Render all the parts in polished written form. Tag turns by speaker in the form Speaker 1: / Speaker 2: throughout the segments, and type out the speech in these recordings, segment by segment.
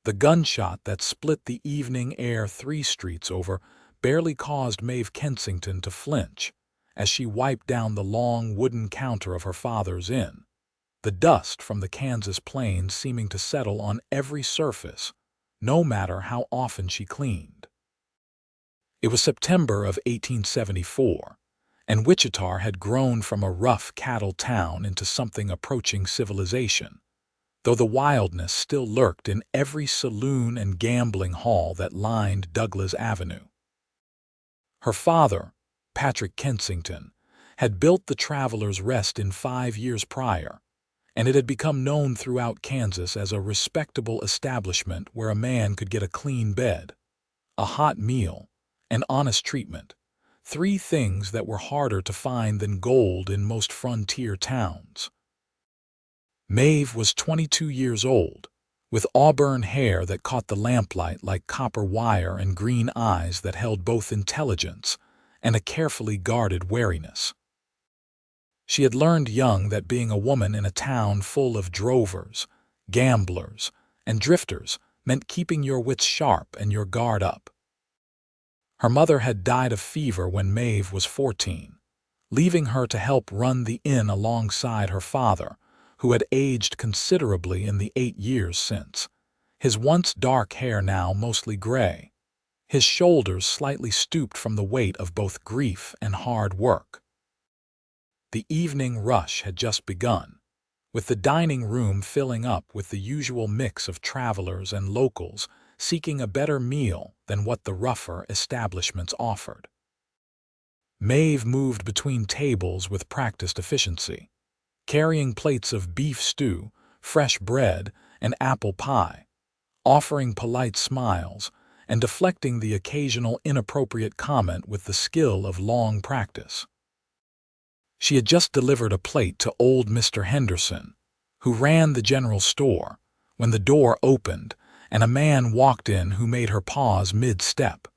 Speaker 1: The gunshot that split the evening air 3 streets over barely caused Maeve Kensington to flinch as she wiped down the long wooden counter of her father's inn, the dust from the Kansas plains seeming to settle on every surface, no matter how often she cleaned. It was September of 1874, and Wichita had grown from a rough cattle town into something approaching civilization, though the wildness still lurked in every saloon and gambling hall that lined Douglas Avenue. Her father, Patrick Kensington, had built the Traveler's Rest in 5 years prior, and it had become known throughout Kansas as a respectable establishment where a man could get a clean bed, a hot meal, and honest treatment, 3 things that were harder to find than gold in most frontier towns. Maeve was 22 years old, with auburn hair that caught the lamplight like copper wire and green eyes that held both intelligence and a carefully guarded wariness. She had learned young that being a woman in a town full of drovers, gamblers, and drifters meant keeping your wits sharp and your guard up. Her mother had died of fever when Maeve was 14, leaving her to help run the inn alongside her father, who had aged considerably in the 8 years since, his once dark hair now mostly gray, his shoulders slightly stooped from the weight of both grief and hard work. The evening rush had just begun, with the dining room filling up with the usual mix of travelers and locals seeking a better meal than what the rougher establishments offered. Maeve moved between tables with practiced efficiency, carrying plates of beef stew, fresh bread, and apple pie, offering polite smiles and deflecting the occasional inappropriate comment with the skill of long practice. She had just delivered a plate to old Mr. Henderson, who ran the general store, when the door opened and a man walked in who made her pause mid-step.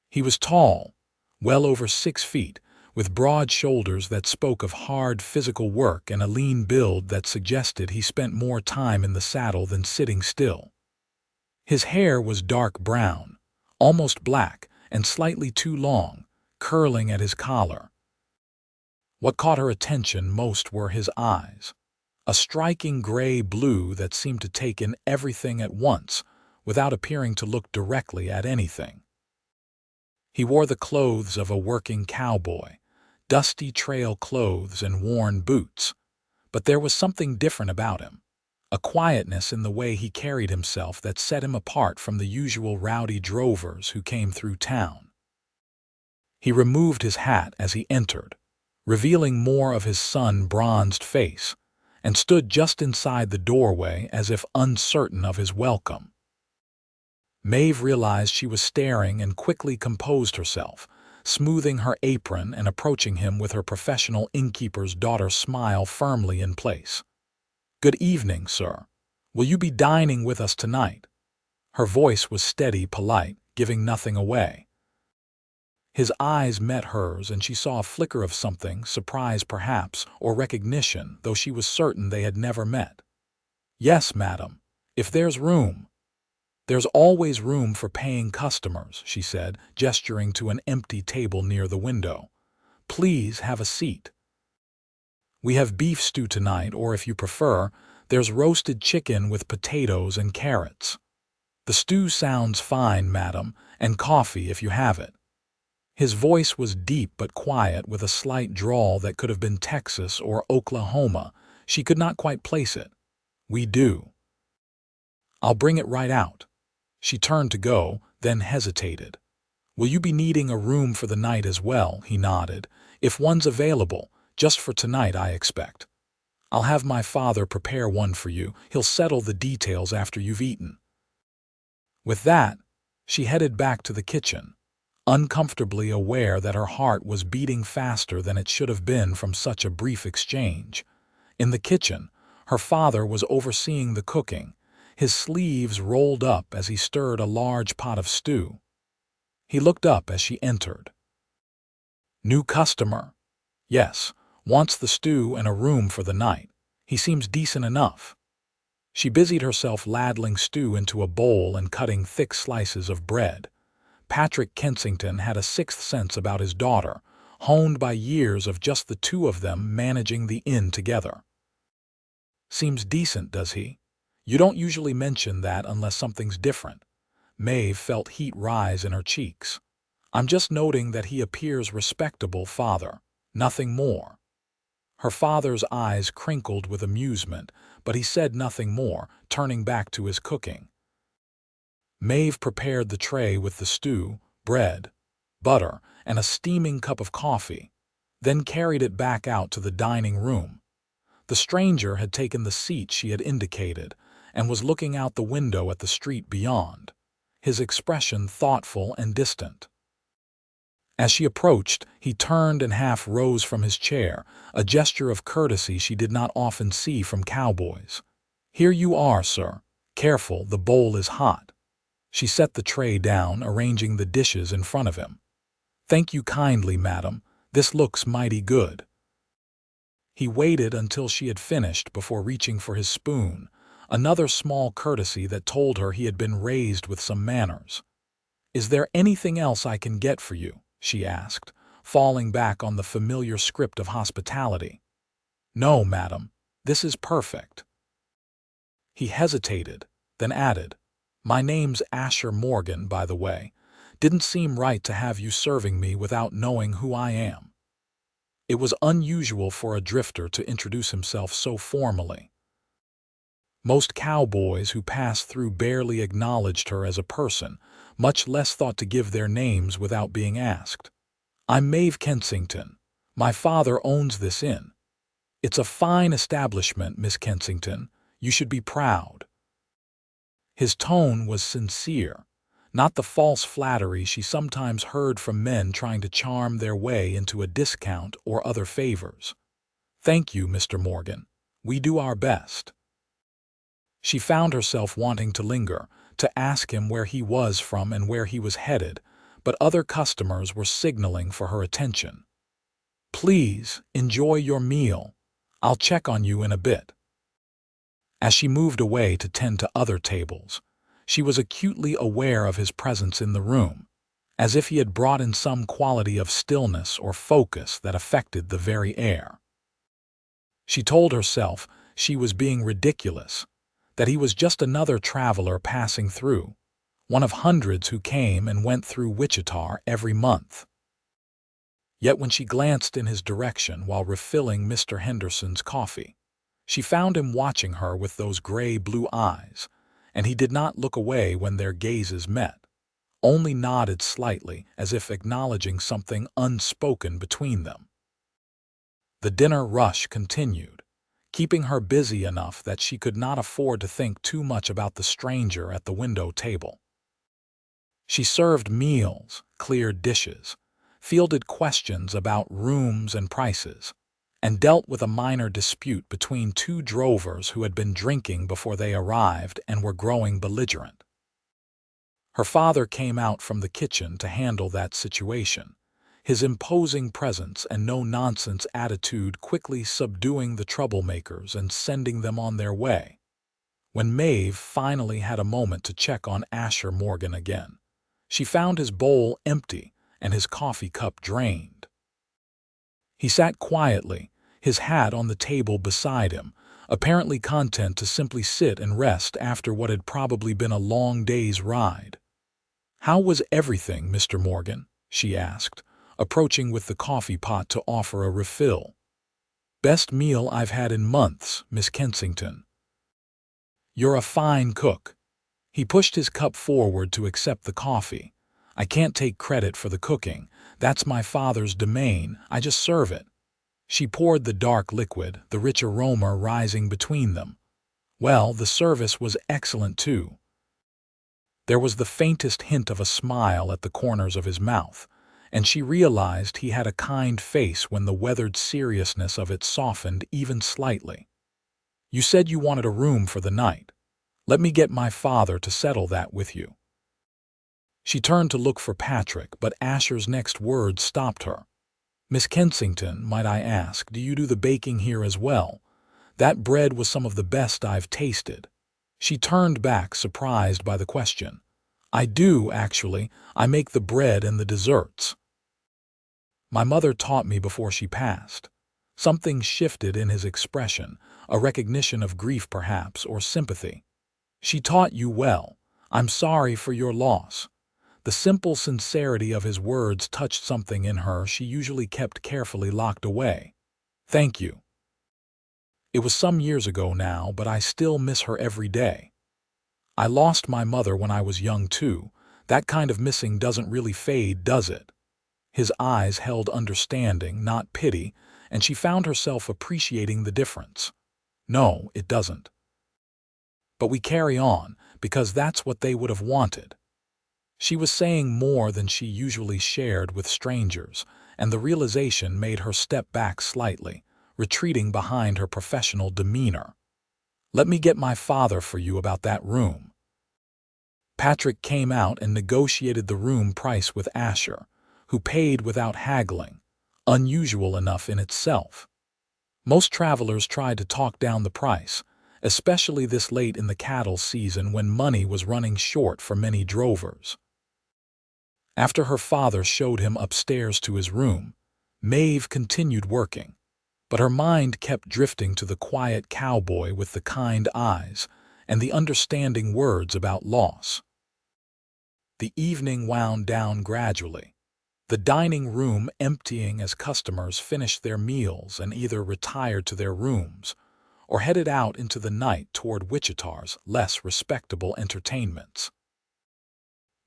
Speaker 1: He was tall, well over 6 feet, with broad shoulders that spoke of hard physical work and a lean build that suggested he spent more time in the saddle than sitting still. His hair was dark brown, almost black, and slightly too long, curling at his collar. What caught her attention most were his eyes, a striking gray-blue that seemed to take in everything at once without appearing to look directly at anything. He wore the clothes of a working cowboy, dusty trail clothes and worn boots, but there was something different about him, a quietness in the way he carried himself that set him apart from the usual rowdy drovers who came through town. He removed his hat as he entered, revealing more of his sun-bronzed face, and stood just inside the doorway as if uncertain of his welcome. Maeve realized she was staring and quickly composed herself, smoothing her apron and approaching him with her professional innkeeper's daughter smile firmly in place. "Good evening, sir. Will you be dining with us tonight?" Her voice was steady, polite, giving nothing away. His eyes met hers and she saw a flicker of something, surprise perhaps, or recognition, though she was certain they had never met. "Yes, madam, if there's room." "There's always room for paying customers," she said, gesturing to an empty table near the window. "Please have a seat. We have beef stew tonight, or if you prefer, there's roasted chicken with potatoes and carrots. The stew sounds fine, madam, and coffee if you have it." His voice was deep but quiet, with a slight drawl that could have been Texas or Oklahoma. She could not quite place it. "We do." "I'll bring it right out." She turned to go, then hesitated. "Will you be needing a room for the night as well?" He nodded. "If one's available, just for tonight, I expect. I'll have my father prepare one for you. He'll settle the details after you've eaten." With that, she headed back to the kitchen, uncomfortably aware that her heart was beating faster than it should have been from such a brief exchange. In the kitchen, her father was overseeing the cooking, his sleeves rolled up as he stirred a large pot of stew. He looked up as she entered. "New customer?" "Yes, wants the stew and a room for the night. He seems decent enough." She busied herself ladling stew into a bowl and cutting thick slices of bread. Patrick Kensington had a sixth sense about his daughter, honed by years of just the two of them managing the inn together. "Seems decent, does he? You don't usually mention that unless something's different." Maeve felt heat rise in her cheeks. "I'm just noting that he appears respectable, father. Nothing more." Her father's eyes crinkled with amusement, but he said nothing more, turning back to his cooking. Maeve prepared the tray with the stew, bread, butter, and a steaming cup of coffee, then carried it back out to the dining room. The stranger had taken the seat she had indicated and was looking out the window at the street beyond, his expression thoughtful and distant. As she approached, he turned and half rose from his chair, a gesture of courtesy she did not often see from cowboys. "Here you are, sir. Careful, the bowl is hot." She set the tray down, arranging the dishes in front of him. "Thank you kindly, madam. This looks mighty good." He waited until she had finished before reaching for his spoon, another small courtesy that told her he had been raised with some manners. "Is there anything else I can get for you?" she asked, falling back on the familiar script of hospitality. "No, madam. This is perfect." He hesitated, then added, "My name's Asher Morgan, by the way. Didn't seem right to have you serving me without knowing who I am." It was unusual for a drifter to introduce himself so formally. Most cowboys who passed through barely acknowledged her as a person, much less thought to give their names without being asked. "I'm Maeve Kensington. My father owns this inn. It's a fine establishment, Miss Kensington. You should be proud." His tone was sincere, not the false flattery she sometimes heard from men trying to charm their way into a discount or other favors. "Thank you, Mr. Morgan. We do our best." She found herself wanting to linger, to ask him where he was from and where he was headed, but other customers were signaling for her attention. "Please, enjoy your meal. I'll check on you in a bit." As she moved away to tend to other tables, she was acutely aware of his presence in the room, as if he had brought in some quality of stillness or focus that affected the very air. She told herself she was being ridiculous, that he was just another traveler passing through, one of hundreds who came and went through Wichita every month. Yet when she glanced in his direction while refilling Mr. Henderson's coffee, she found him watching her with those gray-blue eyes, and he did not look away when their gazes met, only nodded slightly as if acknowledging something unspoken between them. The dinner rush continued, keeping her busy enough that she could not afford to think too much about the stranger at the window table. She served meals, cleared dishes, fielded questions about rooms and prices, and dealt with a minor dispute between two drovers who had been drinking before they arrived and were growing belligerent. Her father came out from the kitchen to handle that situation, his imposing presence and no-nonsense attitude quickly subduing the troublemakers and sending them on their way. When Maeve finally had a moment to check on Asher Morgan again, she found his bowl empty and his coffee cup drained. He sat quietly, his hat on the table beside him, apparently content to simply sit and rest after what had probably been a long day's ride. "How was everything, Mr. Morgan?" she asked, approaching with the coffee pot to offer a refill. "Best meal I've had in months, Miss Kensington." "You're a fine cook." He pushed his cup forward to accept the coffee. "I can't take credit for the cooking. That's my father's domain. I just serve it." She poured the dark liquid, the rich aroma rising between them. "Well, the service was excellent too." There was the faintest hint of a smile at the corners of his mouth, and she realized he had a kind face when the weathered seriousness of it softened even slightly. "You said you wanted a room for the night. Let me get my father to settle that with you." She turned to look for Patrick, but Asher's next words stopped her. "Miss Kensington, might I ask, do you do the baking here as well? That bread was some of the best I've tasted." She turned back, surprised by the question. "I do, actually. I make the bread and the desserts. My mother taught me before she passed." Something shifted in his expression, a recognition of grief perhaps, or sympathy. "She taught you well. I'm sorry for your loss." The simple sincerity of his words touched something in her she usually kept carefully locked away. "Thank you. It was some years ago now, but I still miss her every day. I lost my mother when I was young too. That kind of missing doesn't really fade, does it?" His eyes held understanding, not pity, and she found herself appreciating the difference. "No, it doesn't. But we carry on, because that's what they would have wanted." She was saying more than she usually shared with strangers, and the realization made her step back slightly, retreating behind her professional demeanor. "Let me get my father for you about that room." Patrick came out and negotiated the room price with Asher, who paid without haggling, unusual enough in itself. Most travelers tried to talk down the price, especially this late in the cattle season when money was running short for many drovers. After her father showed him upstairs to his room, Maeve continued working, but her mind kept drifting to the quiet cowboy with the kind eyes and the understanding words about loss. The evening wound down gradually, the dining room emptying as customers finished their meals and either retired to their rooms or headed out into the night toward Wichita's less respectable entertainments.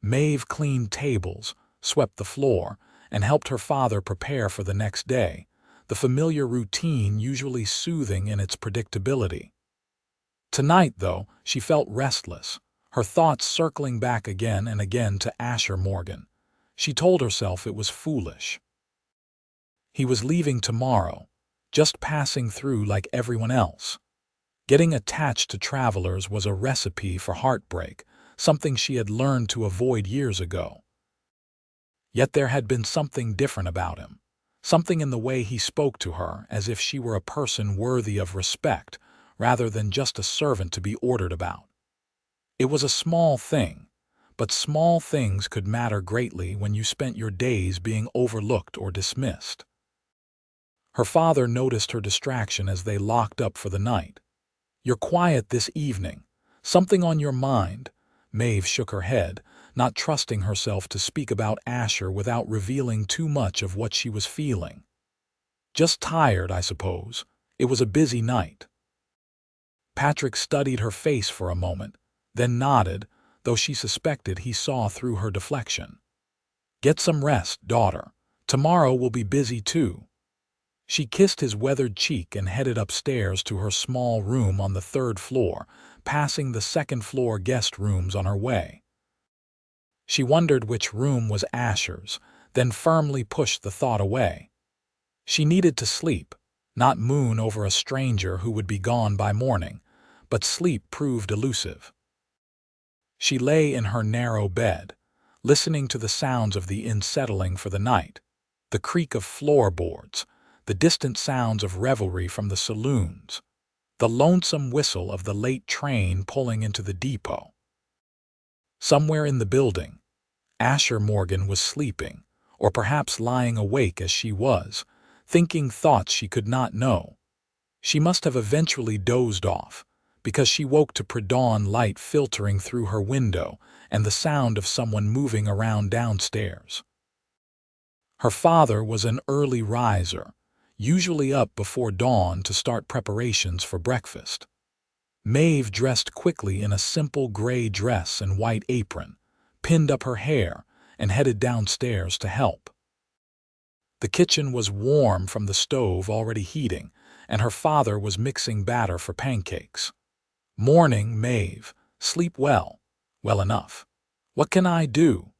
Speaker 1: Maeve cleaned tables, swept the floor, and helped her father prepare for the next day, the familiar routine usually soothing in its predictability. Tonight, though, she felt restless, her thoughts circling back again and again to Asher Morgan. She told herself it was foolish. He was leaving tomorrow, just passing through like everyone else. Getting attached to travelers was a recipe for heartbreak, something she had learned to avoid years ago. Yet there had been something different about him, something in the way he spoke to her as if she were a person worthy of respect rather than just a servant to be ordered about. It was a small thing, but small things could matter greatly when you spent your days being overlooked or dismissed. Her father noticed her distraction as they locked up for the night. "You're quiet this evening. Something on your mind?" Maeve shook her head, not trusting herself to speak about Asher without revealing too much of what she was feeling. "Just tired, I suppose. It was a busy night." Patrick studied her face for a moment, then nodded, though she suspected he saw through her deflection. "Get some rest, daughter. Tomorrow will be busy too." She kissed his weathered cheek and headed upstairs to her small room on the third floor, passing the second-floor guest rooms on her way. She wondered which room was Asher's, then firmly pushed the thought away. She needed to sleep, not moon over a stranger who would be gone by morning, but sleep proved elusive. She lay in her narrow bed, listening to the sounds of the inn settling for the night, the creak of floorboards, the distant sounds of revelry from the saloons, the lonesome whistle of the late train pulling into the depot. Somewhere in the building, Asher Morgan was sleeping, or perhaps lying awake as she was, thinking thoughts she could not know. She must have eventually dozed off, because she woke to pre-dawn light filtering through her window and the sound of someone moving around downstairs. Her father was an early riser, usually up before dawn to start preparations for breakfast. Maeve dressed quickly in a simple gray dress and white apron, pinned up her hair, and headed downstairs to help. The kitchen was warm from the stove already heating, and her father was mixing batter for pancakes. "Morning, Maeve. Sleep well." "Well enough." "What can I do?"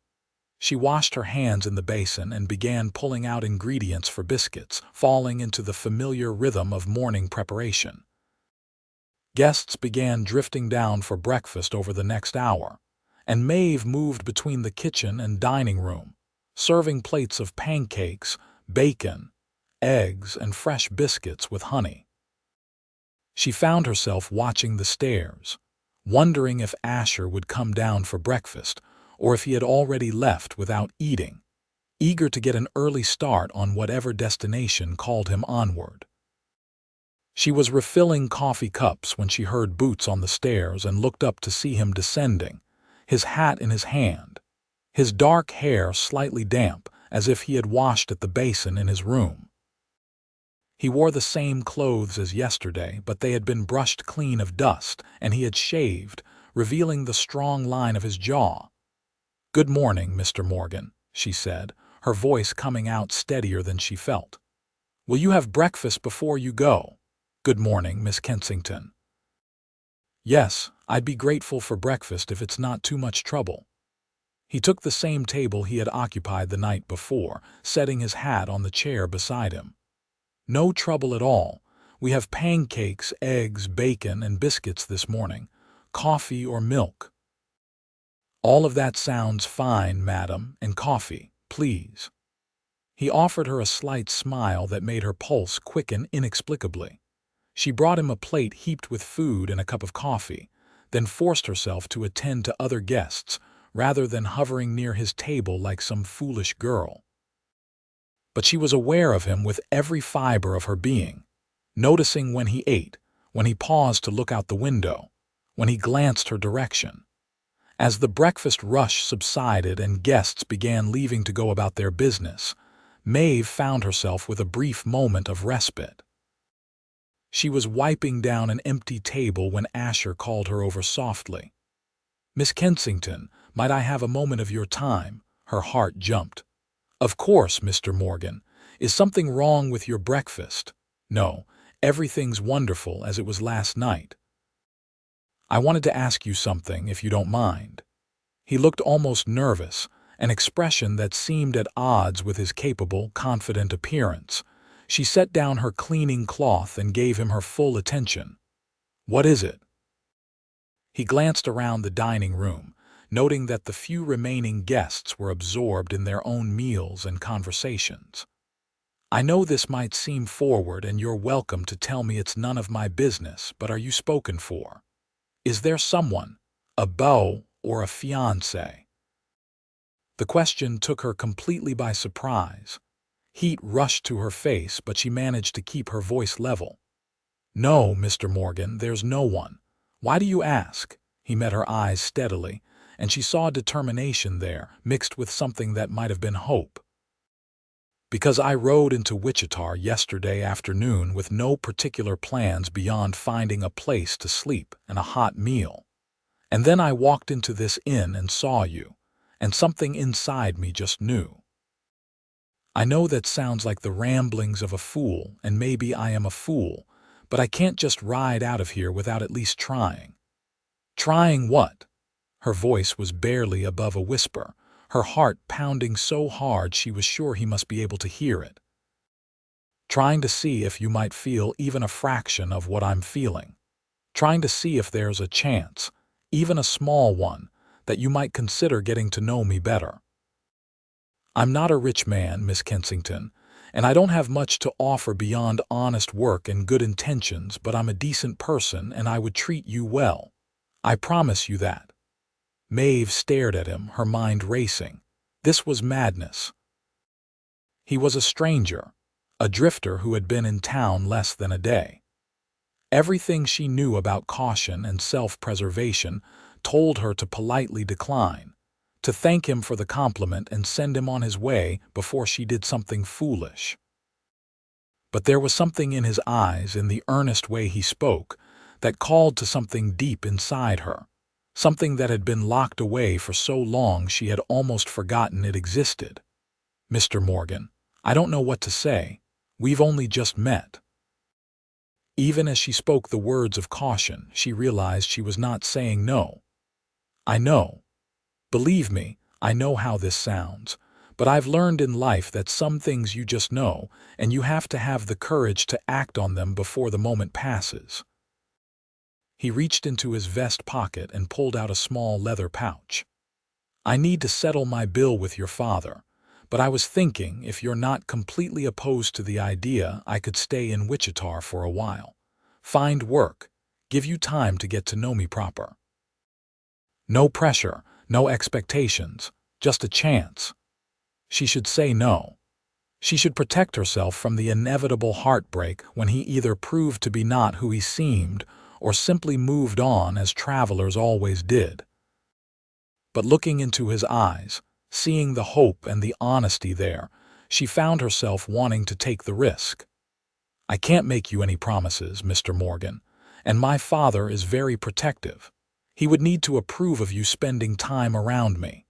Speaker 1: She washed her hands in the basin and began pulling out ingredients for biscuits, falling into the familiar rhythm of morning preparation. Guests began drifting down for breakfast over the next hour, and Maeve moved between the kitchen and dining room, serving plates of pancakes, bacon, eggs, and fresh biscuits with honey. She found herself watching the stairs, wondering if Asher would come down for breakfast or if he had already left without eating, eager to get an early start on whatever destination called him onward. She was refilling coffee cups when she heard boots on the stairs and looked up to see him descending, his hat in his hand, his dark hair slightly damp as if he had washed at the basin in his room. He wore the same clothes as yesterday, but they had been brushed clean of dust, and he had shaved, revealing the strong line of his jaw. "Good morning, Mr. Morgan," she said, her voice coming out steadier than she felt. "Will you have breakfast before you go?" "Good morning, Miss Kensington." "Yes, I'd be grateful for breakfast if it's not too much trouble." He took the same table he had occupied the night before, setting his hat on the chair beside him. "No trouble at all. We have pancakes, eggs, bacon, and biscuits this morning. Coffee or milk?" "All of that sounds fine, madam, and coffee, please." He offered her a slight smile that made her pulse quicken inexplicably. She brought him a plate heaped with food and a cup of coffee, then forced herself to attend to other guests rather than hovering near his table like some foolish girl. But she was aware of him with every fiber of her being, noticing when he ate, when he paused to look out the window, when he glanced her direction. As the breakfast rush subsided and guests began leaving to go about their business, Maeve found herself with a brief moment of respite. She was wiping down an empty table when Asher called her over softly. "Miss Kensington, might I have a moment of your time?" Her heart jumped. "Of course, Mr. Morgan. Is something wrong with your breakfast?" "No, everything's wonderful as it was last night." "I wanted to ask you something, if you don't mind." He looked almost nervous, an expression that seemed at odds with his capable, confident appearance. She set down her cleaning cloth and gave him her full attention. "What is it?" He glanced around the dining room, noting that the few remaining guests were absorbed in their own meals and conversations. "I know this might seem forward, and you're welcome to tell me it's none of my business, but are you spoken for? Is there someone, a beau or a fiancé?" The question took her completely by surprise. Heat rushed to her face, but she managed to keep her voice level. "No, Mr. Morgan, there's no one. Why do you ask?" He met her eyes steadily, and she saw determination there, mixed with something that might have been hope. "Because I rode into Wichita yesterday afternoon with no particular plans beyond finding a place to sleep and a hot meal. And then I walked into this inn and saw you, and something inside me just knew. I know that sounds like the ramblings of a fool, and maybe I am a fool, but I can't just ride out of here without at least trying." "Trying what?" Her voice was barely above a whisper, her heart pounding so hard she was sure he must be able to hear it. "Trying to see if you might feel even a fraction of what I'm feeling. Trying to see if there's a chance, even a small one, that you might consider getting to know me better. I'm not a rich man, Miss Kensington, and I don't have much to offer beyond honest work and good intentions, but I'm a decent person and I would treat you well. I promise you that." Maeve stared at him, her mind racing. This was madness. He was a stranger, a drifter who had been in town less than a day. Everything she knew about caution and self-preservation told her to politely decline, to thank him for the compliment and send him on his way before she did something foolish. But there was something in his eyes, in the earnest way he spoke, that called to something deep inside her, something that had been locked away for so long she had almost forgotten it existed. "Mr. Morgan, I don't know what to say. We've only just met." Even as she spoke the words of caution, she realized she was not saying no. "I know. Believe me, I know how this sounds, but I've learned in life that some things you just know, and you have to have the courage to act on them before the moment passes." He reached into his vest pocket and pulled out a small leather pouch. "I need to settle my bill with your father, but I was thinking if you're not completely opposed to the idea, I could stay in Wichita for a while. Find work, give you time to get to know me proper." No pressure, no expectations, just a chance. She should say no. She should protect herself from the inevitable heartbreak when he either proved to be not who he seemed or simply moved on as travelers always did. But looking into his eyes, seeing the hope and the honesty there, she found herself wanting to take the risk. I can't make you any promises, Mr. Morgan, and my father is very protective. He would need to approve of you spending time around me.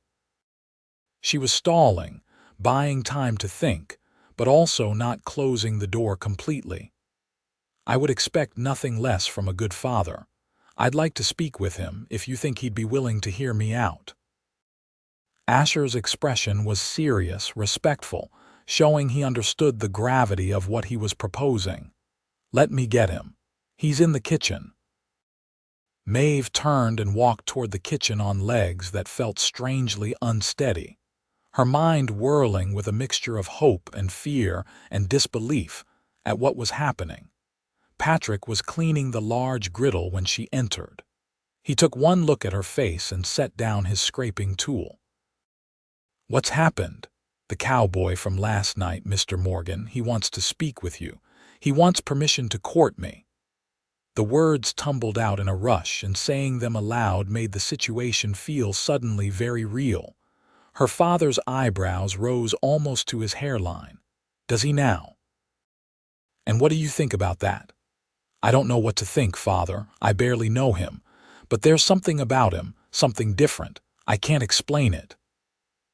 Speaker 1: She was stalling, buying time to think, but also not closing the door completely. I would expect nothing less from a good father. I'd like to speak with him if you think he'd be willing to hear me out. Asher's expression was serious, respectful, showing he understood the gravity of what he was proposing. Let me get him. He's in the kitchen. Maeve turned and walked toward the kitchen on legs that felt strangely unsteady, her mind whirling with a mixture of hope and fear and disbelief at what was happening. Patrick was cleaning the large griddle when she entered. He took one look at her face and set down his scraping tool. "What's happened?" "The cowboy from last night, Mr. Morgan. He wants to speak with you. He wants permission to court me." The words tumbled out in a rush, and saying them aloud made the situation feel suddenly very real. Her father's eyebrows rose almost to his hairline. "Does he now? And what do you think about that?" "I don't know what to think, Father. I barely know him. But there's something about him, something different. I can't explain it."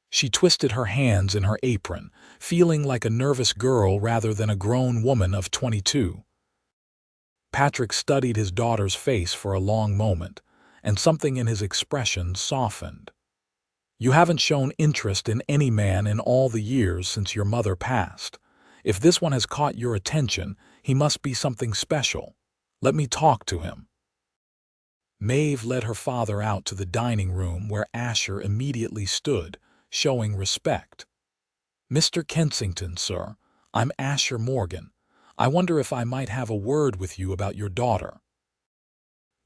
Speaker 1: She twisted her hands in her apron, feeling like a nervous girl rather than a grown woman of 22. Patrick studied his daughter's face for a long moment, and something in his expression softened. "You haven't shown interest in any man in all the years since your mother passed. If this one has caught your attention, he must be something special. Let me talk to him." Maeve led her father out to the dining room where Asher immediately stood, showing respect. "Mr. Kensington, sir, I'm Asher Morgan. I wonder if I might have a word with you about your daughter."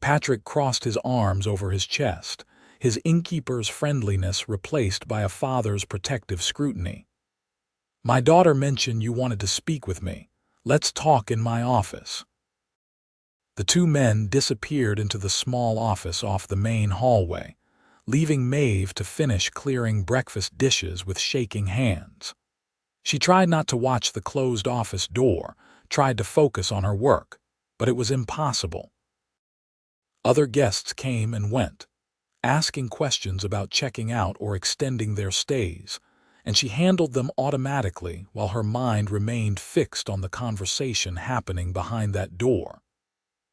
Speaker 1: Patrick crossed his arms over his chest, his innkeeper's friendliness replaced by a father's protective scrutiny. "My daughter mentioned you wanted to speak with me. Let's talk in my office." The two men disappeared into the small office off the main hallway, leaving Maeve to finish clearing breakfast dishes with shaking hands. She tried not to watch the closed office door, tried to focus on her work, but it was impossible. Other guests came and went, asking questions about checking out or extending their stays, and she handled them automatically while her mind remained fixed on the conversation happening behind that door.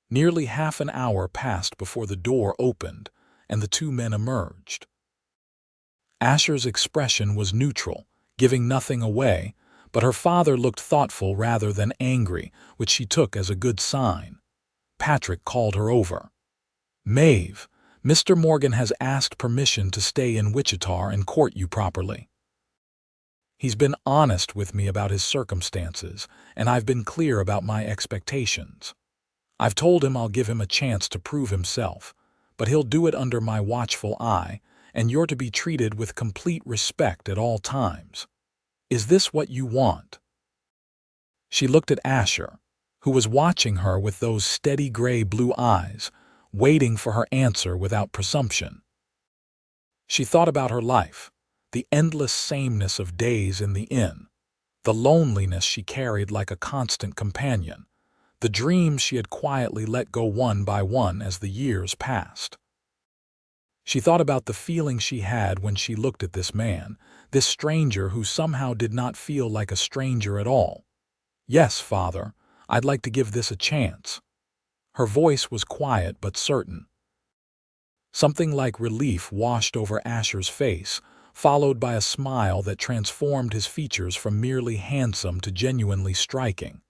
Speaker 1: Nearly half an hour passed before the door opened, and the two men emerged. Asher's expression was neutral, giving nothing away, but her father looked thoughtful rather than angry, which she took as a good sign. Patrick called her over. "Maeve, Mr. Morgan has asked permission to stay in Wichita and court you properly. He's been honest with me about his circumstances, and I've been clear about my expectations. I've told him I'll give him a chance to prove himself, but he'll do it under my watchful eye, and you're to be treated with complete respect at all times. Is this what you want?" She looked at Asher, who was watching her with those steady gray-blue eyes, waiting for her answer without presumption. She thought about her life, the endless sameness of days in the inn, the loneliness she carried like a constant companion, the dreams she had quietly let go one by one as the years passed. She thought about the feeling she had when she looked at this man, this stranger who somehow did not feel like a stranger at all. "Yes, Father, I'd like to give this a chance." Her voice was quiet but certain. Something like relief washed over Asher's face, followed by a smile that transformed his features from merely handsome to genuinely striking.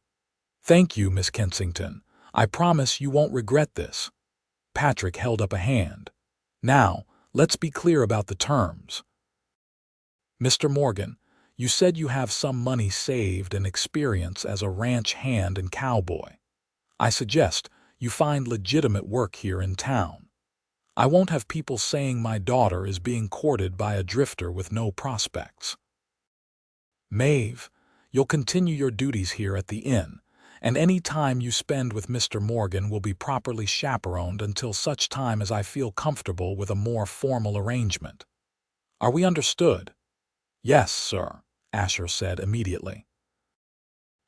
Speaker 1: "Thank you, Miss Kensington. I promise you won't regret this." Patrick held up a hand. "Now, let's be clear about the terms. Mr. Morgan, you said you have some money saved and experience as a ranch hand and cowboy. I suggest you find legitimate work here in town. I won't have people saying my daughter is being courted by a drifter with no prospects. Maeve, you'll continue your duties here at the inn, and any time you spend with Mr. Morgan will be properly chaperoned until such time as I feel comfortable with a more formal arrangement. Are we understood? Yes, sir, Asher said immediately.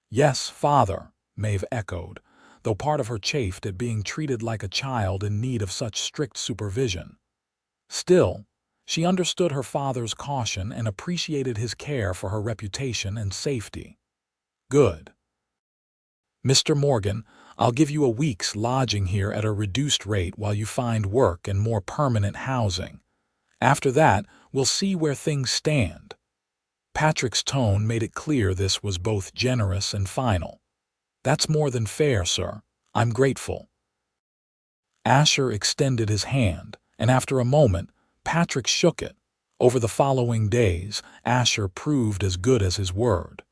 Speaker 1: Yes, father, Maeve echoed, though part of her chafed at being treated like a child in need of such strict supervision. Still, she understood her father's caution and appreciated his care for her reputation and safety. Good. Mr. Morgan, I'll give you a week's lodging here at a reduced rate while you find work and more permanent housing. After that, we'll see where things stand. Patrick's tone made it clear this was both generous and final. That's more than fair, sir. I'm grateful. Asher extended his hand, and after a moment, Patrick shook it. Over the following days, Asher proved as good as his word.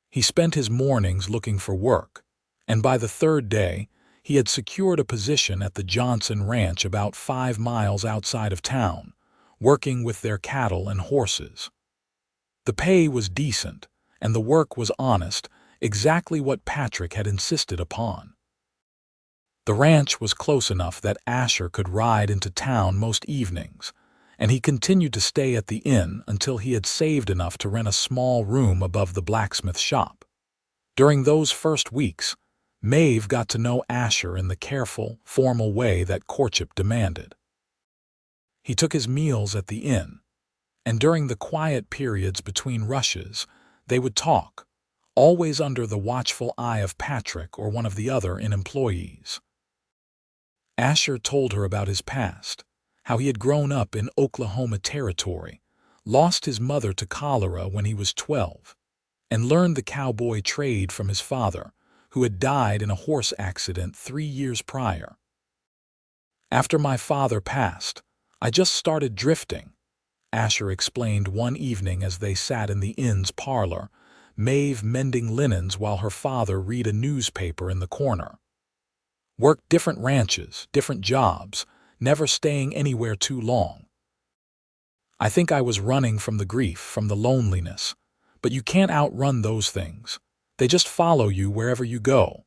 Speaker 1: He spent his mornings looking for work, and by the third day, he had secured a position at the Johnson Ranch about 5 miles outside of town, working with their cattle and horses. The pay was decent, and the work was honest, exactly what Patrick had insisted upon. The ranch was close enough that Asher could ride into town most evenings, and he continued to stay at the inn until he had saved enough to rent a small room above the blacksmith shop. During those first weeks, Maeve got to know Asher in the careful, formal way that courtship demanded. He took his meals at the inn, and during the quiet periods between rushes, they would talk, always under the watchful eye of Patrick or one of the other inn employees. Asher told her about his past, how he had grown up in Oklahoma Territory, lost his mother to cholera when he was 12, and learned the cowboy trade from his father, who had died in a horse accident 3 years prior. After my father passed, I just started drifting, Asher explained one evening as they sat in the inn's parlor, Maeve mending linens while her father read a newspaper in the corner. Worked different ranches, different jobs, never staying anywhere too long. I think I was running from the grief, from the loneliness, but you can't outrun those things. They just follow you wherever you go.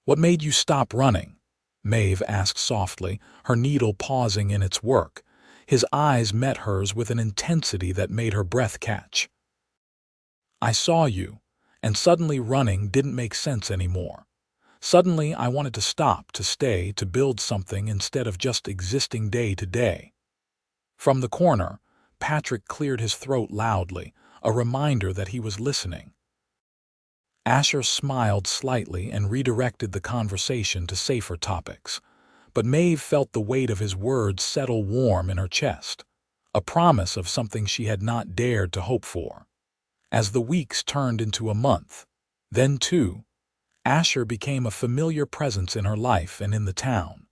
Speaker 1: What made you stop running? Maeve asked softly, her needle pausing in its work. His eyes met hers with an intensity that made her breath catch. I saw you, and suddenly running didn't make sense anymore. Suddenly I wanted to stop, to stay, to build something instead of just existing day to day. From the corner, Patrick cleared his throat loudly, a reminder that he was listening. Asher smiled slightly and redirected the conversation to safer topics, but Maeve felt the weight of his words settle warm in her chest, a promise of something she had not dared to hope for. As the weeks turned into a month, then 2, Asher became a familiar presence in her life and in the town.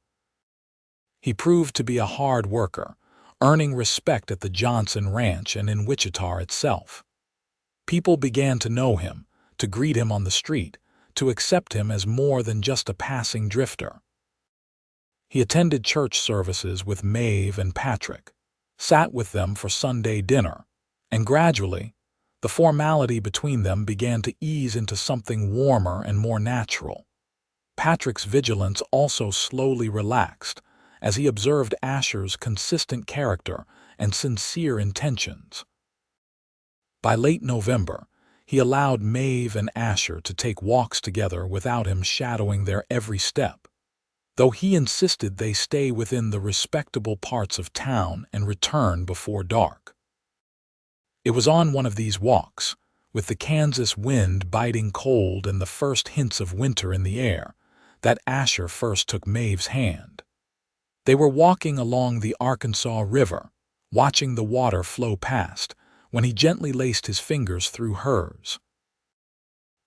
Speaker 1: He proved to be a hard worker, earning respect at the Johnson Ranch and in Wichita itself. People began to know him, to greet him on the street, to accept him as more than just a passing drifter. He attended church services with Maeve and Patrick, sat with them for Sunday dinner, and gradually, the formality between them began to ease into something warmer and more natural. Patrick's vigilance also slowly relaxed as he observed Asher's consistent character and sincere intentions. By late November, he allowed Maeve and Asher to take walks together without him shadowing their every step, though he insisted they stay within the respectable parts of town and return before dark. It was on one of these walks, with the Kansas wind biting cold and the first hints of winter in the air, that Asher first took Maeve's hand. They were walking along the Arkansas River, watching the water flow past, when he gently laced his fingers through hers.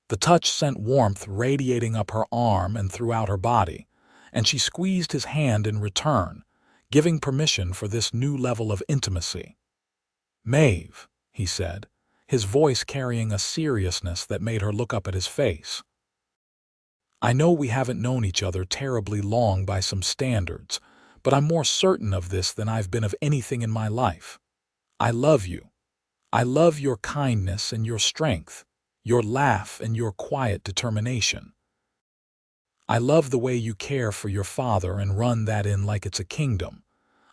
Speaker 1: The touch sent warmth radiating up her arm and throughout her body, and she squeezed his hand in return, giving permission for this new level of intimacy. "Maeve," he said, his voice carrying a seriousness that made her look up at his face. "I know we haven't known each other terribly long by some standards, but I'm more certain of this than I've been of anything in my life. I love you. I love your kindness and your strength, your laugh and your quiet determination. I love the way you care for your father and run that inn like it's a kingdom.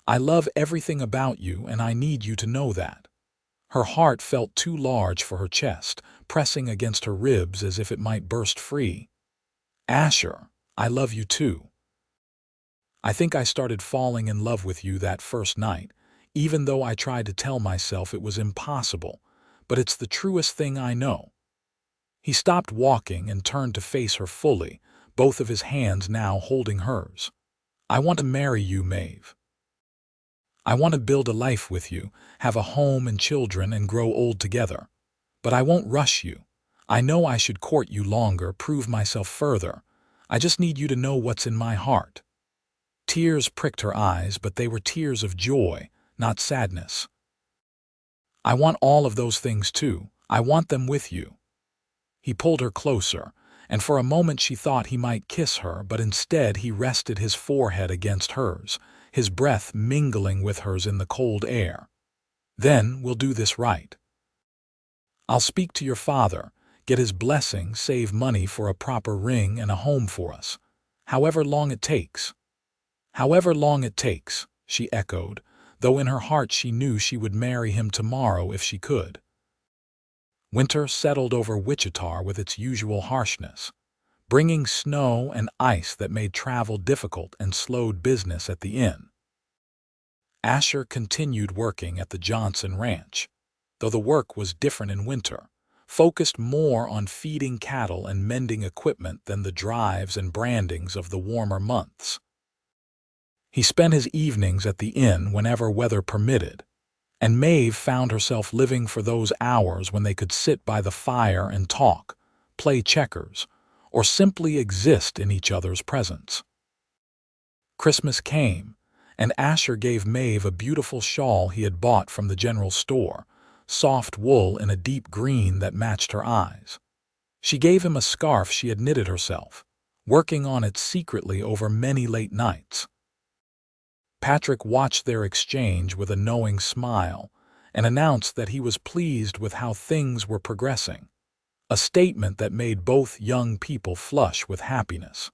Speaker 1: I love everything about you, and I need you to know that." Her heart felt too large for her chest, pressing against her ribs as if it might burst free. "Asher, I love you too. I think I started falling in love with you that first night, even though I tried to tell myself it was impossible, but it's the truest thing I know." He stopped walking and turned to face her fully, both of his hands now holding hers. "I want to marry you, Maeve. I want to build a life with you, have a home and children and grow old together. But I won't rush you. I know I should court you longer, prove myself further. I just need you to know what's in my heart." Tears pricked her eyes, but they were tears of joy, not sadness. "I want all of those things too. I want them with you." He pulled her closer, and for a moment she thought he might kiss her, but instead he rested his forehead against hers, his breath mingling with hers in the cold air. "Then we'll do this right. I'll speak to your father, get his blessing, save money for a proper ring and a home for us. However long it takes." "However long it takes," she echoed, though in her heart she knew she would marry him tomorrow if she could. Winter settled over Wichita with its usual harshness, bringing snow and ice that made travel difficult and slowed business at the inn. Asher continued working at the Johnson Ranch, though the work was different in winter, focused more on feeding cattle and mending equipment than the drives and brandings of the warmer months. He spent his evenings at the inn whenever weather permitted, and Maeve found herself living for those hours when they could sit by the fire and talk, play checkers, or simply exist in each other's presence. Christmas came, and Asher gave Maeve a beautiful shawl he had bought from the general store, soft wool in a deep green that matched her eyes. She gave him a scarf she had knitted herself, working on it secretly over many late nights. Patrick watched their exchange with a knowing smile and announced that he was pleased with how things were progressing, a statement that made both young people flush with happiness.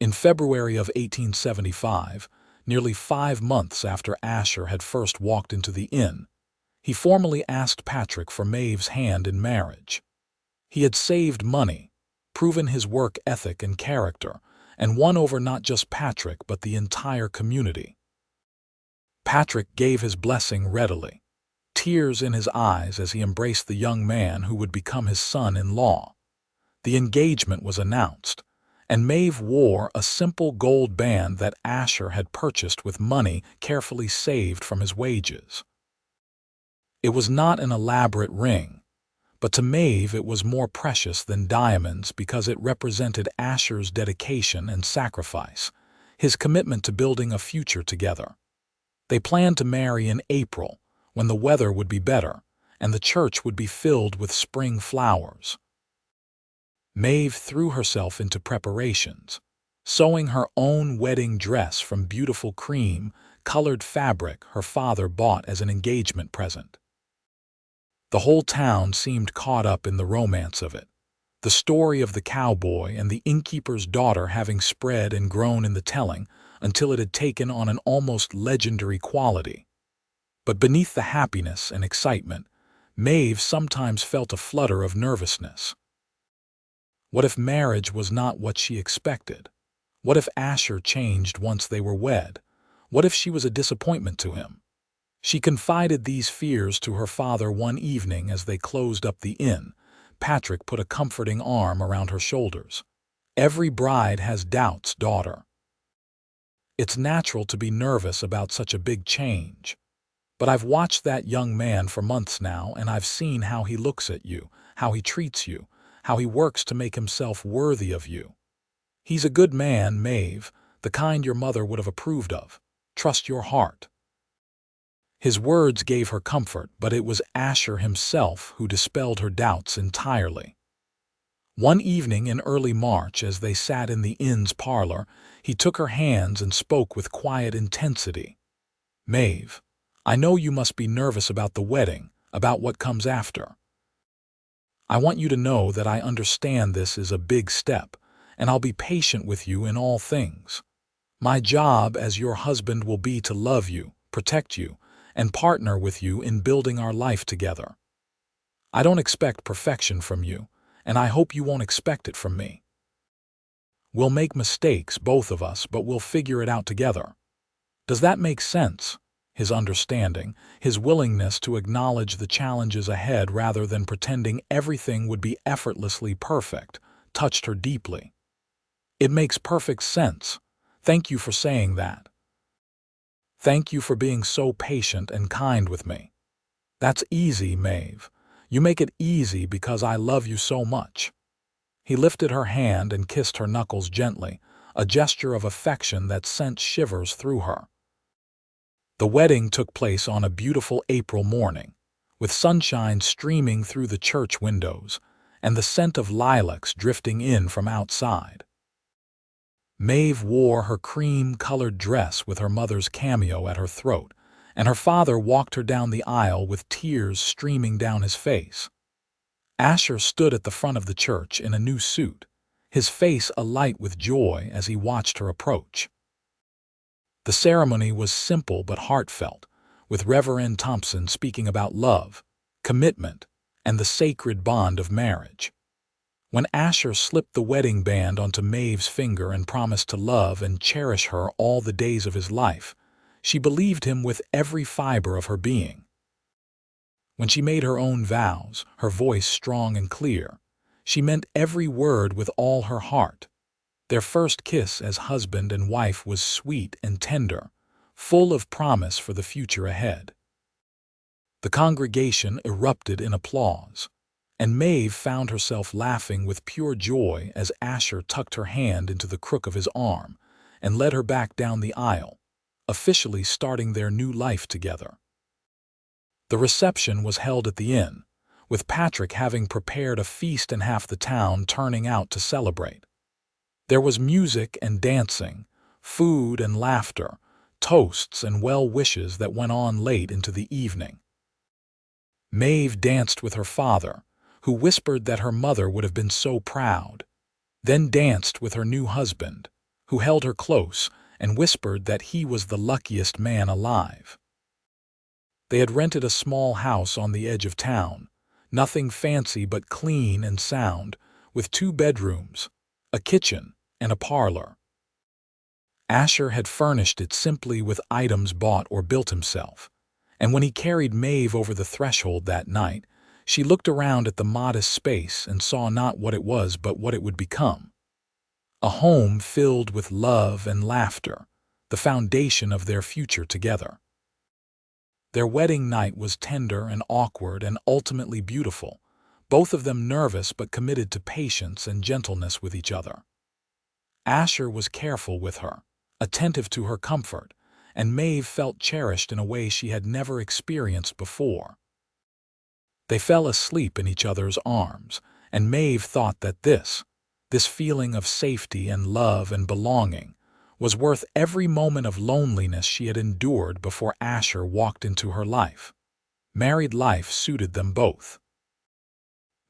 Speaker 1: In February of 1875, nearly 5 months after Asher had first walked into the inn, he formally asked Patrick for Maeve's hand in marriage. He had saved money, proven his work ethic and character, and won over not just Patrick but the entire community. Patrick gave his blessing readily, tears in his eyes as he embraced the young man who would become his son-in-law. The engagement was announced, and Maeve wore a simple gold band that Asher had purchased with money carefully saved from his wages. It was not an elaborate ring, but to Maeve it was more precious than diamonds because it represented Asher's dedication and sacrifice, his commitment to building a future together. They planned to marry in April, when the weather would be better, and the church would be filled with spring flowers. Maeve threw herself into preparations, sewing her own wedding dress from beautiful cream-colored fabric her father bought as an engagement present. The whole town seemed caught up in the romance of it, the story of the cowboy and the innkeeper's daughter having spread and grown in the telling until it had taken on an almost legendary quality. But beneath the happiness and excitement, Maeve sometimes felt a flutter of nervousness. What if marriage was not what she expected? What if Asher changed once they were wed? What if she was a disappointment to him? She confided these fears to her father one evening as they closed up the inn. Patrick put a comforting arm around her shoulders. "Every bride has doubts, daughter. It's natural to be nervous about such a big change. But I've watched that young man for months now, and I've seen how he looks at you, how he treats you, how he works to make himself worthy of you. He's a good man, Maeve, the kind your mother would have approved of. Trust your heart." His words gave her comfort, but it was Asher himself who dispelled her doubts entirely. One evening in early March, as they sat in the inn's parlor, he took her hands and spoke with quiet intensity. "Maeve, I know you must be nervous about the wedding, about what comes after. I want you to know that I understand this is a big step, and I'll be patient with you in all things. My job as your husband will be to love you, protect you, and partner with you in building our life together. I don't expect perfection from you, and I hope you won't expect it from me. We'll make mistakes, both of us, but we'll figure it out together. Does that make sense?" His understanding, his willingness to acknowledge the challenges ahead rather than pretending everything would be effortlessly perfect, touched her deeply. "It makes perfect sense. Thank you for saying that. Thank you for being so patient and kind with me. That's easy, Maeve. You make it easy because I love you so much." He lifted her hand and kissed her knuckles gently, a gesture of affection that sent shivers through her. The wedding took place on a beautiful April morning, with sunshine streaming through the church windows and the scent of lilacs drifting in from outside. Maeve wore her cream-colored dress with her mother's cameo at her throat, and her father walked her down the aisle with tears streaming down his face. Asher stood at the front of the church in a new suit, his face alight with joy as he watched her approach. The ceremony was simple but heartfelt, with Reverend Thompson speaking about love, commitment, and the sacred bond of marriage. When Asher slipped the wedding band onto Maeve's finger and promised to love and cherish her all the days of his life, she believed him with every fiber of her being. When she made her own vows, her voice strong and clear, she meant every word with all her heart. Their first kiss as husband and wife was sweet and tender, full of promise for the future ahead. The congregation erupted in applause, and Maeve found herself laughing with pure joy as Asher tucked her hand into the crook of his arm and led her back down the aisle, officially starting their new life together. The reception was held at the inn, with Patrick having prepared a feast and half the town turning out to celebrate. There was music and dancing, food and laughter, toasts and well wishes that went on late into the evening. Maeve danced with her father, who whispered that her mother would have been so proud, then danced with her new husband, who held her close and whispered that he was the luckiest man alive. They had rented a small house on the edge of town, nothing fancy but clean and sound, with 2 bedrooms, a kitchen, and a parlor. Asher had furnished it simply with items bought or built himself, and when he carried Maeve over the threshold that night, she looked around at the modest space and saw not what it was but what it would become. A home filled with love and laughter, the foundation of their future together. Their wedding night was tender and awkward and ultimately beautiful, both of them nervous but committed to patience and gentleness with each other. Asher was careful with her, attentive to her comfort, and Maeve felt cherished in a way she had never experienced before. They fell asleep in each other's arms, and Maeve thought that this feeling of safety and love and belonging, was worth every moment of loneliness she had endured before Asher walked into her life. Married life suited them both.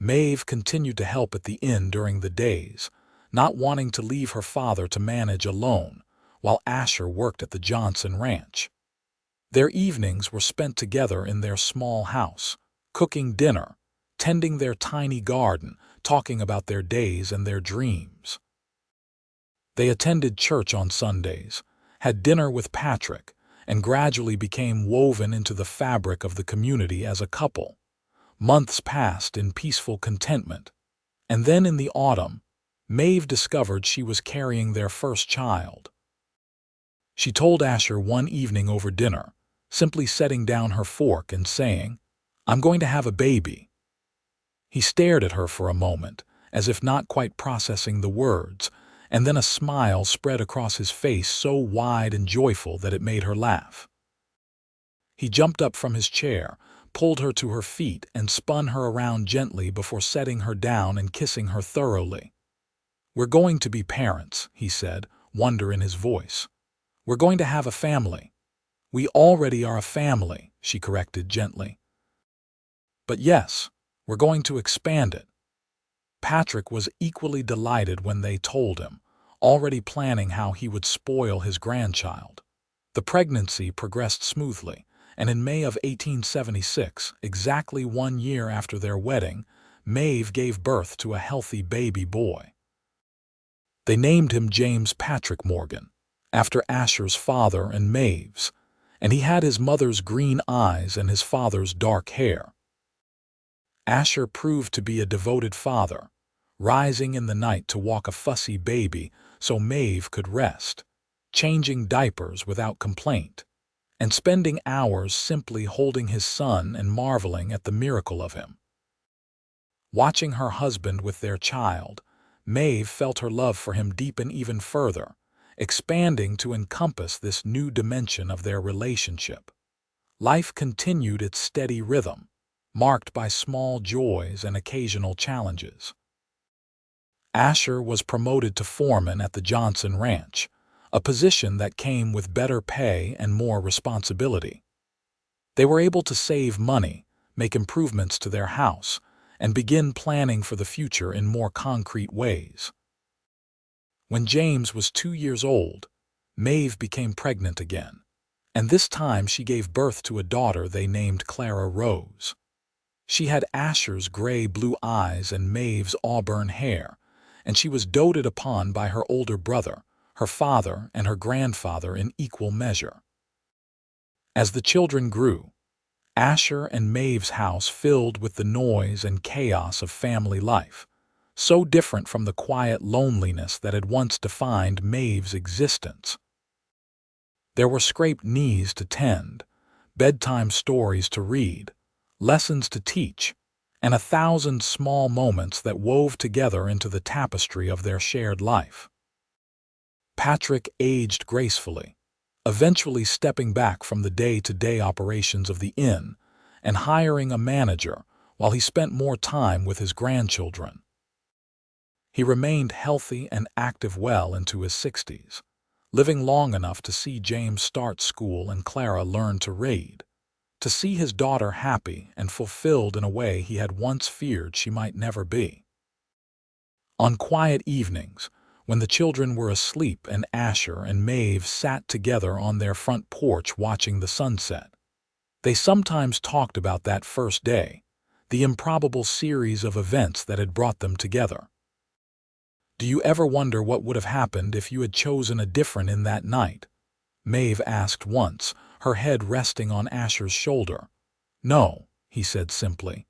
Speaker 1: Maeve continued to help at the inn during the days, not wanting to leave her father to manage alone, while Asher worked at the Johnson Ranch. Their evenings were spent together in their small house, cooking dinner, tending their tiny garden, talking about their days and their dreams. They attended church on Sundays, had dinner with Patrick, and gradually became woven into the fabric of the community as a couple. Months passed in peaceful contentment, and then in the autumn, Maeve discovered she was carrying their first child. She told Asher one evening over dinner, simply setting down her fork and saying, "I'm going to have a baby." He stared at her for a moment, as if not quite processing the words, and then a smile spread across his face so wide and joyful that it made her laugh. He jumped up from his chair, pulled her to her feet and spun her around gently before setting her down and kissing her thoroughly. "We're going to be parents," he said, wonder in his voice. "We're going to have a family." "We already are a family," she corrected gently. "But yes, we're going to expand it." Patrick was equally delighted when they told him, already planning how he would spoil his grandchild. The pregnancy progressed smoothly, and in May of 1876, exactly 1 year after their wedding, Maeve gave birth to a healthy baby boy. They named him James Patrick Morgan, after Asher's father and Maeve's, and he had his mother's green eyes and his father's dark hair. Asher proved to be a devoted father, rising in the night to walk a fussy baby so Maeve could rest, changing diapers without complaint, and spending hours simply holding his son and marveling at the miracle of him. Watching her husband with their child, Maeve felt her love for him deepen even further, expanding to encompass this new dimension of their relationship. Life continued its steady rhythm, marked by small joys and occasional challenges. Asher was promoted to foreman at the Johnson Ranch, a position that came with better pay and more responsibility. They were able to save money, make improvements to their house, and begin planning for the future in more concrete ways. When James was 2 years old, Maeve became pregnant again, and this time she gave birth to a daughter they named Clara Rose. She had Asher's gray-blue eyes and Maeve's auburn hair, and she was doted upon by her older brother, her father, and her grandfather in equal measure. As the children grew, Asher and Maeve's house filled with the noise and chaos of family life, so different from the quiet loneliness that had once defined Maeve's existence. There were scraped knees to tend, bedtime stories to read, lessons to teach, and 1,000 small moments that wove together into the tapestry of their shared life. Patrick aged gracefully, eventually stepping back from the day-to-day operations of the inn and hiring a manager while he spent more time with his grandchildren. He remained healthy and active well into his 60s, living long enough to see James start school and Clara learn to read, to see his daughter happy and fulfilled in a way he had once feared she might never be. On quiet evenings, when the children were asleep and Asher and Maeve sat together on their front porch watching the sunset, they sometimes talked about that first day, the improbable series of events that had brought them together. "Do you ever wonder what would have happened if you had chosen a different in that night?" Maeve asked once, her head resting on Asher's shoulder. "No," he said simply,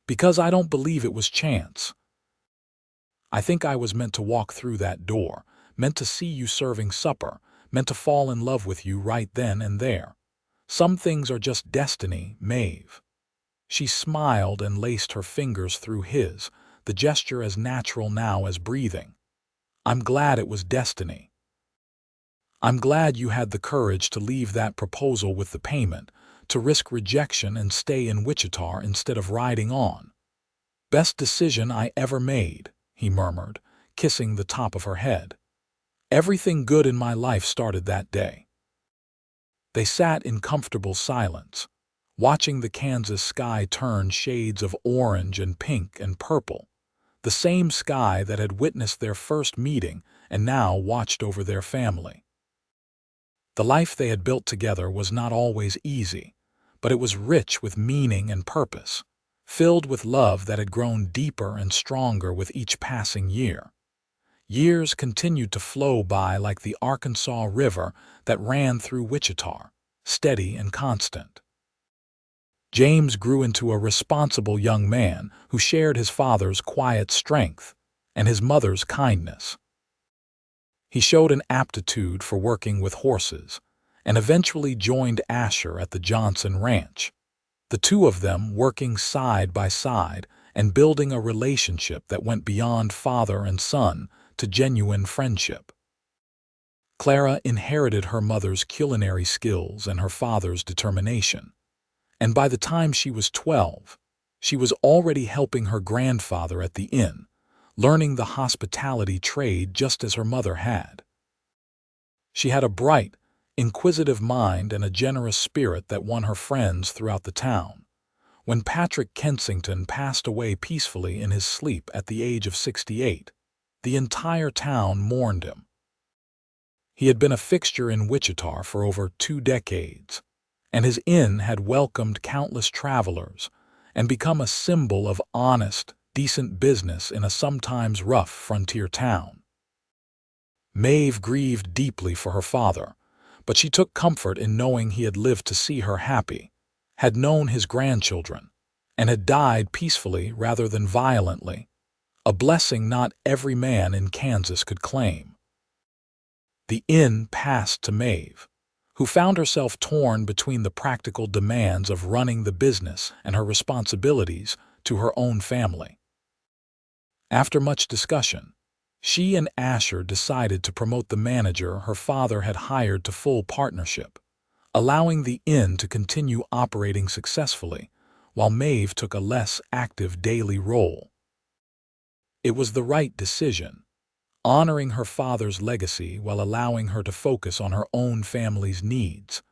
Speaker 1: "because I don't believe it was chance. I think I was meant to walk through that door, meant to see you serving supper, meant to fall in love with you right then and there. Some things are just destiny, Maeve." She smiled and laced her fingers through his, the gesture as natural now as breathing. "I'm glad it was destiny. I'm glad you had the courage to leave that proposal with the payment, to risk rejection and stay in Wichita instead of riding on. Best decision I ever made," he murmured, kissing the top of her head. "Everything good in my life started that day." They sat in comfortable silence, watching the Kansas sky turn shades of orange and pink and purple, the same sky that had witnessed their first meeting and now watched over their family. The life they had built together was not always easy, but it was rich with meaning and purpose, filled with love that had grown deeper and stronger with each passing year. Years continued to flow by like the Arkansas River that ran through Wichita, steady and constant. James grew into a responsible young man who shared his father's quiet strength and his mother's kindness. He showed an aptitude for working with horses and eventually joined Asher at the Johnson Ranch, the two of them working side by side and building a relationship that went beyond father and son to genuine friendship. Clara inherited her mother's culinary skills and her father's determination, and by the time she was 12, she was already helping her grandfather at the inn, learning the hospitality trade just as her mother had. She had a bright, inquisitive mind and a generous spirit that won her friends throughout the town. When Patrick Kensington passed away peacefully in his sleep at the age of 68, the entire town mourned him. He had been a fixture in Wichita for over 2 decades, and his inn had welcomed countless travelers and become a symbol of honest, decent business in a sometimes rough frontier town. Maeve grieved deeply for her father, but she took comfort in knowing he had lived to see her happy, had known his grandchildren, and had died peacefully rather than violently, a blessing not every man in Kansas could claim. The inn passed to Maeve, who found herself torn between the practical demands of running the business and her responsibilities to her own family. After much discussion, she and Asher decided to promote the manager her father had hired to full partnership, allowing the inn to continue operating successfully, while Maeve took a less active daily role. It was the right decision, honoring her father's legacy while allowing her to focus on her own family's needs.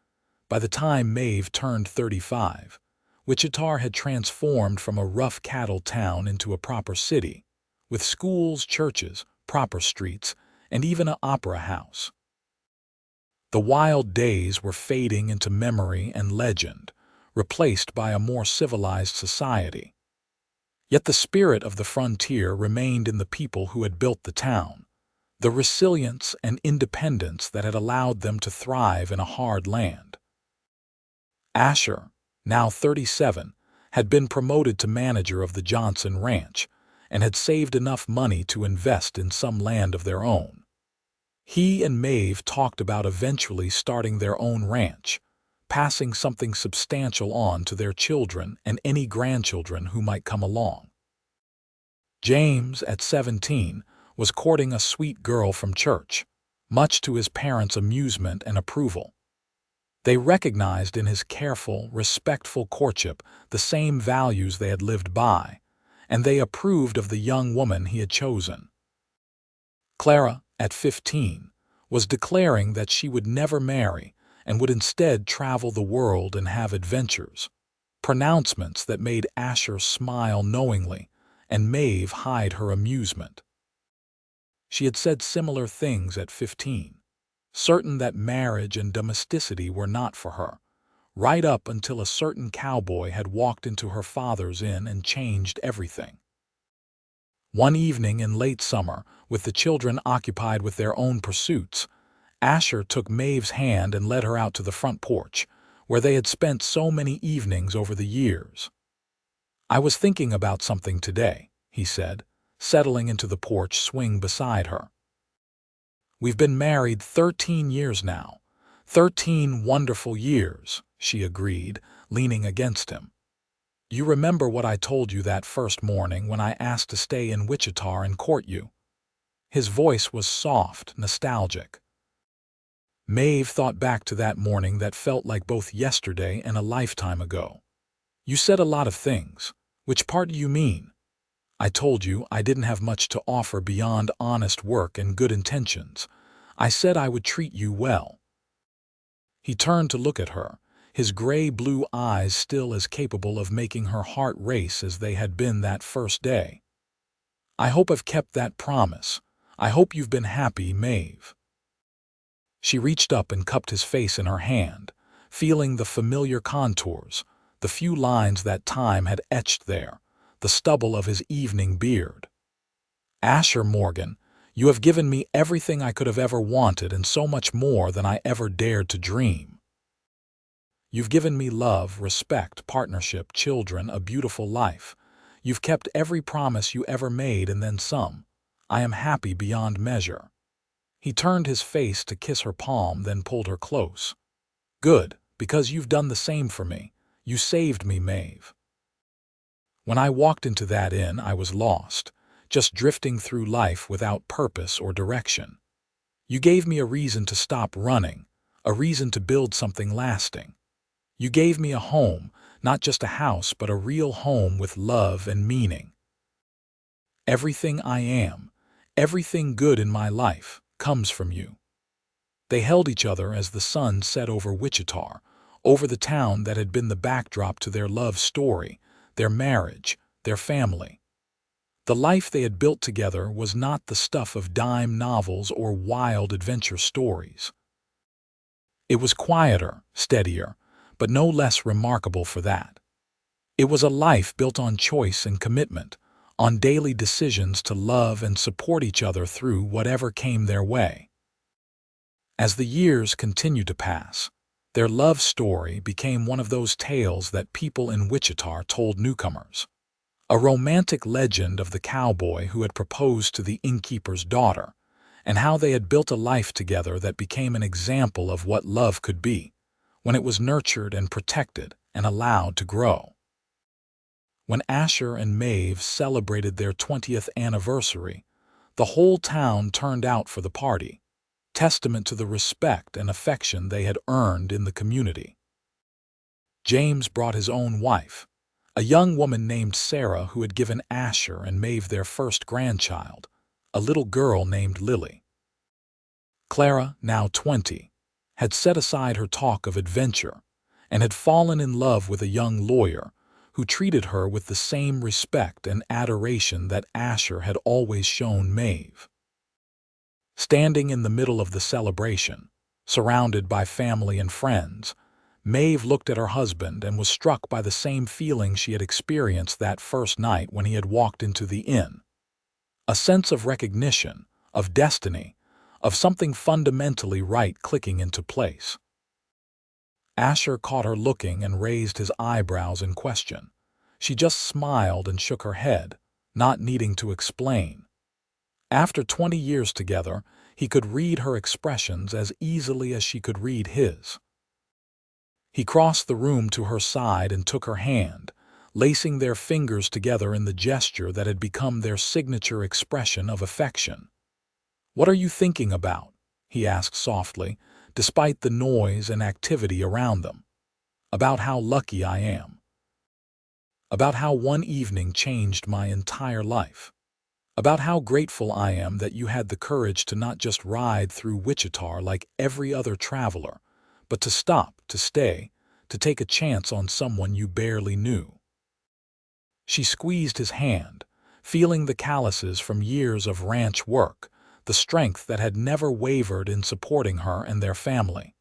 Speaker 1: By the time Maeve turned 35, Wichita had transformed from a rough cattle town into a proper city, with schools, churches, proper streets, and even an opera house. The wild days were fading into memory and legend, replaced by a more civilized society. Yet the spirit of the frontier remained in the people who had built the town, the resilience and independence that had allowed them to thrive in a hard land. Asher, now 37, had been promoted to manager of the Johnson Ranch and had saved enough money to invest in some land of their own. He and Maeve talked about eventually starting their own ranch, passing something substantial on to their children and any grandchildren who might come along. James, at 17, was courting a sweet girl from church, much to his parents' amusement and approval. They recognized in his careful, respectful courtship the same values they had lived by, and they approved of the young woman he had chosen. Clara, at 15, was declaring that she would never marry and would instead travel the world and have adventures, pronouncements that made Asher smile knowingly and Maeve hide her amusement. She had said similar things at 15, certain that marriage and domesticity were not for her, right up until a certain cowboy had walked into her father's inn and changed everything. One evening in late summer, with the children occupied with their own pursuits, Asher took Maeve's hand and led her out to the front porch, where they had spent so many evenings over the years. "I was thinking about something today," he said, settling into the porch swing beside her. "We've been married 13 years now. 13 wonderful years," she agreed, leaning against him. "You remember what I told you that first morning when I asked to stay in Wichita and court you?" His voice was soft, nostalgic. Maeve thought back to that morning that felt like both yesterday and a lifetime ago. "You said a lot of things. Which part do you mean?" "I told you I didn't have much to offer beyond honest work and good intentions. I said I would treat you well." He turned to look at her, his gray-blue eyes still as capable of making her heart race as they had been that first day. "I hope I've kept that promise. I hope you've been happy, Maeve." She reached up and cupped his face in her hand, feeling the familiar contours, the few lines that time had etched there, the stubble of his evening beard. "Asher Morgan, you have given me everything I could have ever wanted and so much more than I ever dared to dream. You've given me love, respect, partnership, children, a beautiful life. You've kept every promise you ever made and then some. I am happy beyond measure." He turned his face to kiss her palm, then pulled her close. "Good, because you've done the same for me. You saved me, Maeve. When I walked into that inn, I was lost, just drifting through life without purpose or direction. You gave me a reason to stop running, a reason to build something lasting. You gave me a home, not just a house, but a real home with love and meaning. Everything I am, everything good in my life, comes from you. They held each other as the sun set over Wichita, over the town that had been the backdrop to their love story, their marriage, their family. The life they had built together was not the stuff of dime novels or wild adventure stories. It was quieter, steadier, but no less remarkable for that. It was a life built on choice and commitment, on daily decisions to love and support each other through whatever came their way. As the years continued to pass, their love story became one of those tales that people in Wichita told newcomers. A romantic legend of the cowboy who had proposed to the innkeeper's daughter, and how they had built a life together that became an example of what love could be, when it was nurtured and protected and allowed to grow. When Asher and Maeve celebrated their 20th anniversary, the whole town turned out for the party, testament to the respect and affection they had earned in the community. James brought his own wife, a young woman named Sarah who had given Asher and Maeve their first grandchild, a little girl named Lily. Clara, now 20, had set aside her talk of adventure and had fallen in love with a young lawyer who treated her with the same respect and adoration that Asher had always shown Maeve. Standing in the middle of the celebration, surrounded by family and friends, Maeve looked at her husband and was struck by the same feeling she had experienced that first night when he had walked into the inn. A sense of recognition, of destiny, of something fundamentally right clicking into place. Asher caught her looking and raised his eyebrows in question. She just smiled and shook her head, not needing to explain. After 20 years together, he could read her expressions as easily as she could read his. He crossed the room to her side and took her hand, lacing their fingers together in the gesture that had become their signature expression of affection. "What are you thinking about?" he asked softly, despite the noise and activity around them. "About how lucky I am. About how one evening changed my entire life. About how grateful I am that you had the courage to not just ride through Wichita like every other traveler, but to stop, to stay, to take a chance on someone you barely knew." She squeezed his hand, feeling the calluses from years of ranch work, the strength that had never wavered in supporting her and their family.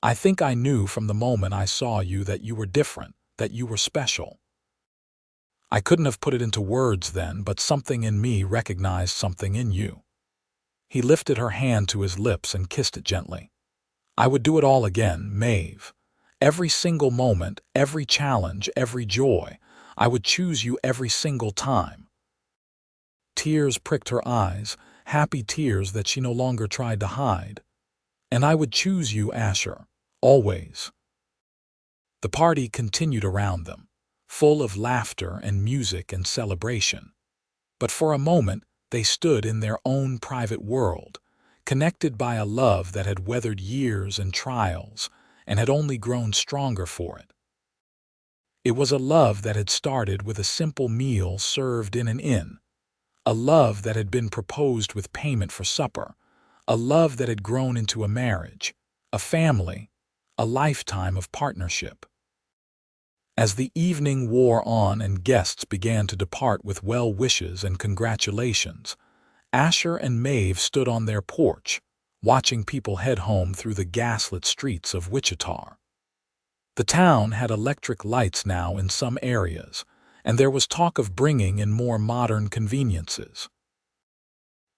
Speaker 1: "I think I knew from the moment I saw you that you were different, that you were special. I couldn't have put it into words then, but something in me recognized something in you." He lifted her hand to his lips and kissed it gently. "I would do it all again, Maeve. Every single moment, every challenge, every joy. I would choose you every single time." Tears pricked her eyes, happy tears that she no longer tried to hide. "And I would choose you, Asher, always." The party continued around them, full of laughter and music and celebration. But for a moment, they stood in their own private world, connected by a love that had weathered years and trials and had only grown stronger for it. It was a love that had started with a simple meal served in an inn, a love that had been proposed with payment for supper, a love that had grown into a marriage, a family, a lifetime of partnership. As the evening wore on and guests began to depart with well wishes and congratulations, Asher and Maeve stood on their porch, watching people head home through the gaslit streets of Wichita. The town had electric lights now in some areas, and there was talk of bringing in more modern conveniences.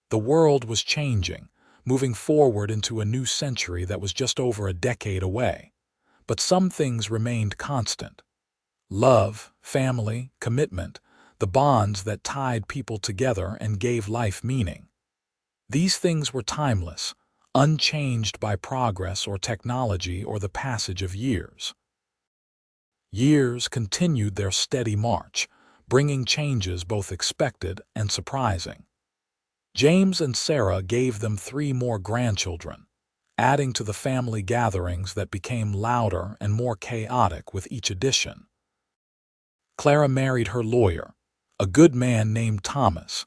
Speaker 1: The world was changing, moving forward into a new century that was just over a decade away. But some things remained constant. Love, family, commitment, the bonds that tied people together and gave life meaning. These things were timeless, unchanged by progress or technology or the passage of years. Years continued their steady march, bringing changes both expected and surprising. James and Sarah gave them 3 more grandchildren, adding to the family gatherings that became louder and more chaotic with each addition. Clara married her lawyer, a good man named Thomas,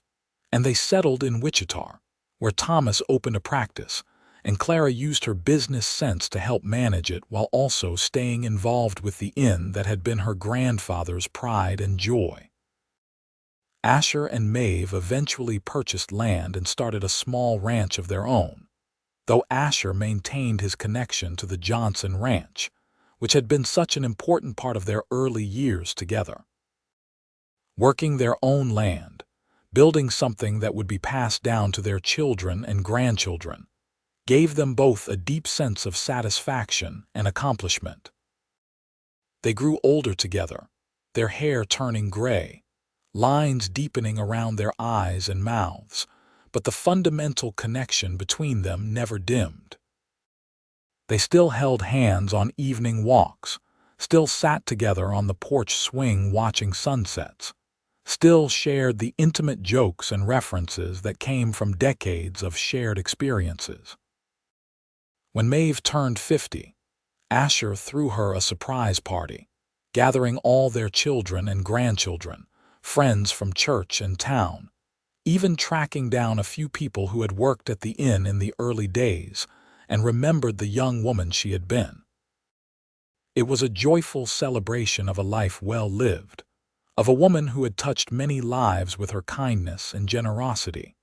Speaker 1: and they settled in Wichita, where Thomas opened a practice, and Clara used her business sense to help manage it while also staying involved with the inn that had been her grandfather's pride and joy. Asher and Maeve eventually purchased land and started a small ranch of their own, though Asher maintained his connection to the Johnson Ranch, which had been such an important part of their early years together. Working their own land, building something that would be passed down to their children and grandchildren, gave them both a deep sense of satisfaction and accomplishment. They grew older together, their hair turning gray, lines deepening around their eyes and mouths, but the fundamental connection between them never dimmed. They still held hands on evening walks, still sat together on the porch swing watching sunsets, still shared the intimate jokes and references that came from decades of shared experiences. When Maeve turned 50, Asher threw her a surprise party, gathering all their children and grandchildren, friends from church and town, even tracking down a few people who had worked at the inn in the early days and remembered the young woman she had been. It was a joyful celebration of a life well lived, of a woman who had touched many lives with her kindness and generosity.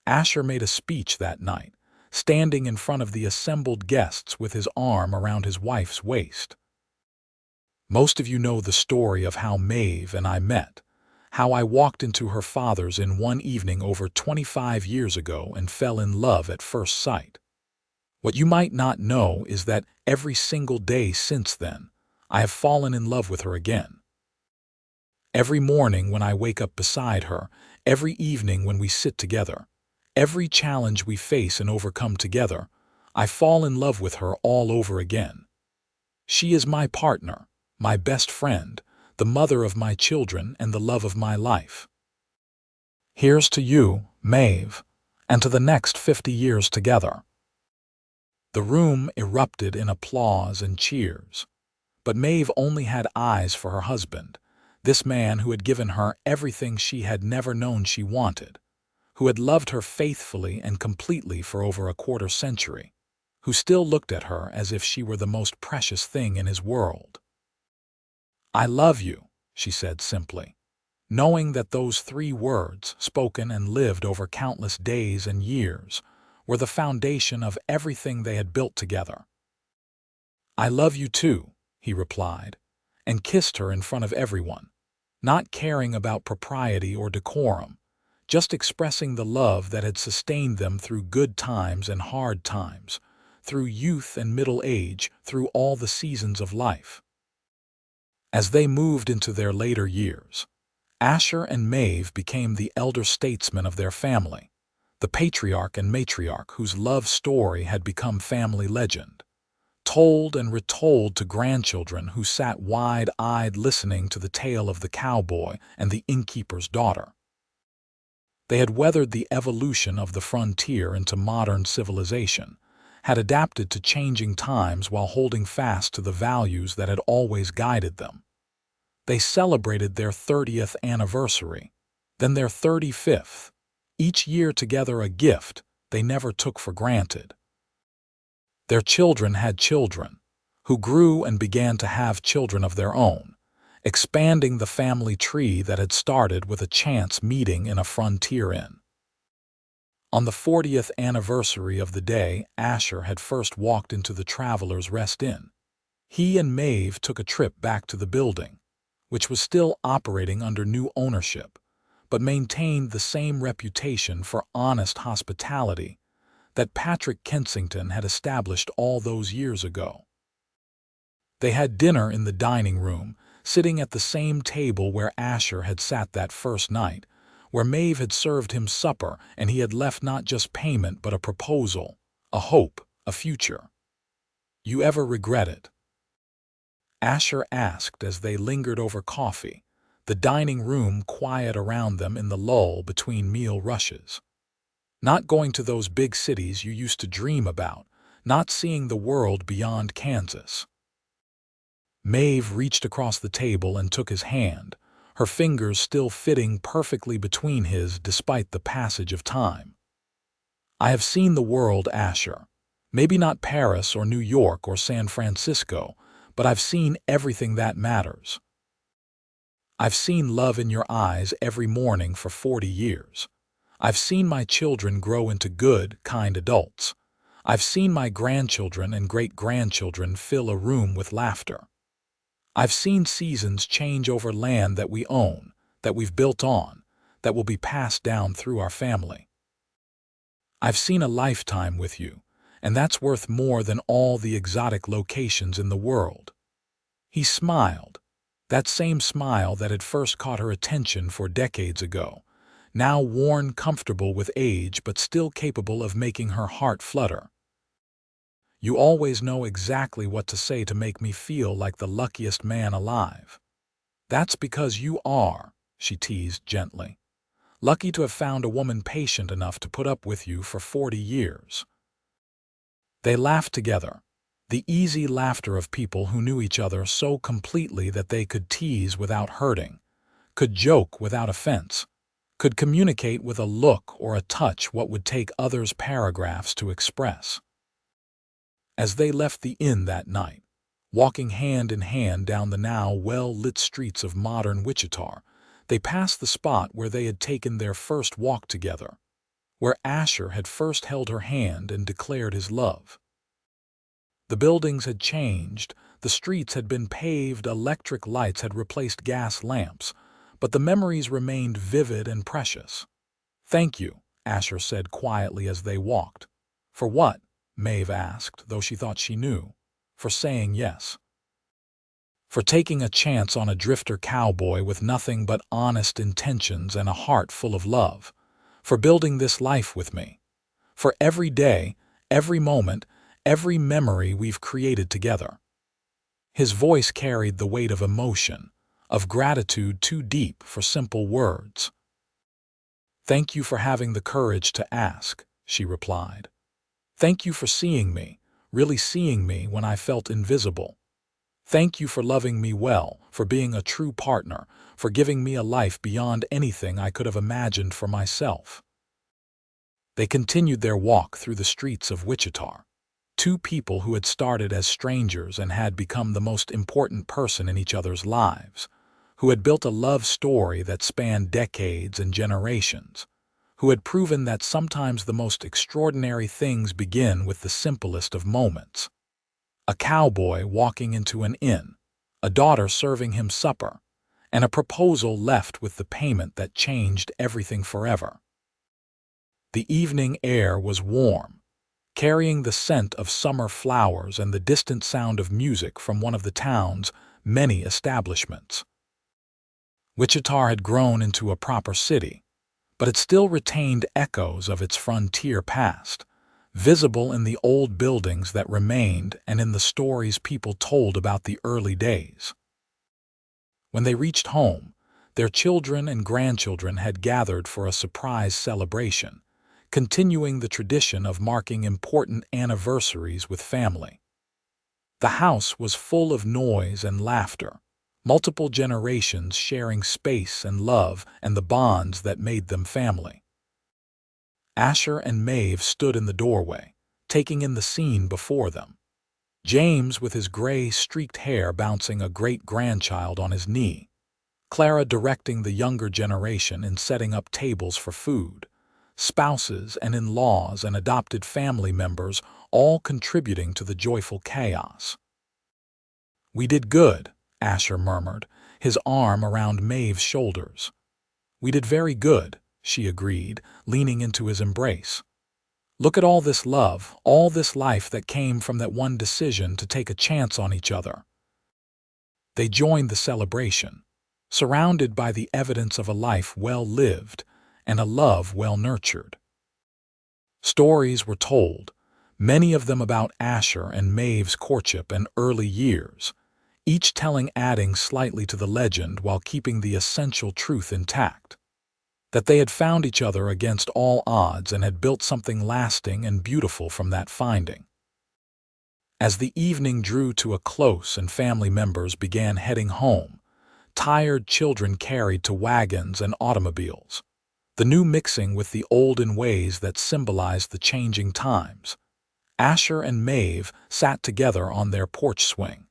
Speaker 1: Asher made a speech that night, standing in front of the assembled guests with his arm around his wife's waist. Most of you know the story of how Maeve and I met, how I walked into her father's in one evening over 25 years ago and fell in love at first sight. What you might not know is that every single day since then, I have fallen in love with her again. Every morning when I wake up beside her, every evening when we sit together, every challenge we face and overcome together, I fall in love with her all over again. She is my partner, my best friend, the mother of my children and the love of my life. Here's to you, Maeve, and to the next 50 years together. The room erupted in applause and cheers, but Maeve only had eyes for her husband, this man who had given her everything she had never known she wanted, who had loved her faithfully and completely for over a quarter century, who still looked at her as if she were the most precious thing in his world. "I love you," she said simply, knowing that those 3 words, spoken and lived over countless days and years, were the foundation of everything they had built together. "I love you too," he replied, and kissed her in front of everyone, not caring about propriety or decorum, just expressing the love that had sustained them through good times and hard times, through youth and middle age, through all the seasons of life. As they moved into their later years, Asher and Maeve became the elder statesmen of their family, the patriarch and matriarch whose love story had become family legend, told and retold to grandchildren who sat wide-eyed listening to the tale of the cowboy and the innkeeper's daughter. They had weathered the evolution of the frontier into modern civilization, had adapted to changing times while holding fast to the values that had always guided them. They celebrated their 30th anniversary, then their 35th, each year together a gift they never took for granted. Their children had children, who grew and began to have children of their own, expanding the family tree that had started with a chance meeting in a frontier inn. On the 40th anniversary of the day Asher had first walked into the Travelers' Rest Inn, he and Maeve took a trip back to the building, which was still operating under new ownership, but maintained the same reputation for honest hospitality that Patrick Kensington had established all those years ago. They had dinner in the dining room, sitting at the same table where Asher had sat that first night, where Maeve had served him supper and he had left not just payment but a proposal, a hope, a future. "You ever regret it?" Asher asked as they lingered over coffee, the dining room quiet around them in the lull between meal rushes. "Not going to those big cities you used to dream about, not seeing the world beyond Kansas. Maeve reached across the table and took his hand, her fingers still fitting perfectly between his despite the passage of time. I have seen the world, Asher. Maybe not Paris or New York or San Francisco, but I've seen everything that matters. I've seen love in your eyes every morning for 40 years. I've seen my children grow into good, kind adults. I've seen my grandchildren and great-grandchildren fill a room with laughter. I've seen seasons change over land that we own, that we've built on, that will be passed down through our family. I've seen a lifetime with you, and that's worth more than all the exotic locations in the world. He smiled, that same smile that had first caught her attention 4 decades ago, now worn comfortable with age but still capable of making her heart flutter. You always know exactly what to say to make me feel like the luckiest man alive. That's because you are, she teased gently. Lucky to have found a woman patient enough to put up with you for 40 years. They laughed together, the easy laughter of people who knew each other so completely that they could tease without hurting, could joke without offense, could communicate with a look or a touch what would take others' paragraphs to express. As they left the inn that night, walking hand in hand down the now well-lit streets of modern Wichita, they passed the spot where they had taken their first walk together, where Asher had first held her hand and declared his love. The buildings had changed, the streets had been paved, electric lights had replaced gas lamps, but the memories remained vivid and precious. "Thank you," Asher said quietly as they walked. "For what?" Maeve asked, though she thought she knew. "For saying yes. For taking a chance on a drifter cowboy with nothing but honest intentions and a heart full of love. For building this life with me. For every day, every moment, every memory we've created together." His voice carried the weight of emotion, of gratitude too deep for simple words. "Thank you for having the courage to ask," she replied. "Thank you for seeing me, really seeing me when I felt invisible. Thank you for loving me well, for being a true partner, for giving me a life beyond anything I could have imagined for myself." They continued their walk through the streets of Wichita. Two people who had started as strangers and had become the most important person in each other's lives, who had built a love story that spanned decades and generations, who had proven that sometimes the most extraordinary things begin with the simplest of moments. A cowboy walking into an inn, a daughter serving him supper, and a proposal left with the payment that changed everything forever. The evening air was warm, carrying the scent of summer flowers and the distant sound of music from one of the town's many establishments. Wichita had grown into a proper city, but it still retained echoes of its frontier past, visible in the old buildings that remained and in the stories people told about the early days. When they reached home, their children and grandchildren had gathered for a surprise celebration, continuing the tradition of marking important anniversaries with family. The house was full of noise and laughter, multiple generations sharing space and love and the bonds that made them family. Asher and Maeve stood in the doorway, taking in the scene before them. James with his gray, streaked hair bouncing a great-grandchild on his knee. Clara directing the younger generation in setting up tables for food. Spouses and in-laws and adopted family members all contributing to the joyful chaos. "We did good," Asher murmured, his arm around Maeve's shoulders. "We did very good," she agreed, leaning into his embrace. "Look at all this love, all this life that came from that one decision to take a chance on each other." They joined the celebration, surrounded by the evidence of a life well lived and a love well nurtured. Stories were told, many of them about Asher and Maeve's courtship and early years, each telling adding slightly to the legend while keeping the essential truth intact. That they had found each other against all odds and had built something lasting and beautiful from that finding. As the evening drew to a close and family members began heading home, tired children carried to wagons and automobiles, the new mixing with the old in ways that symbolized the changing times, Asher and Maeve sat together on their porch swing,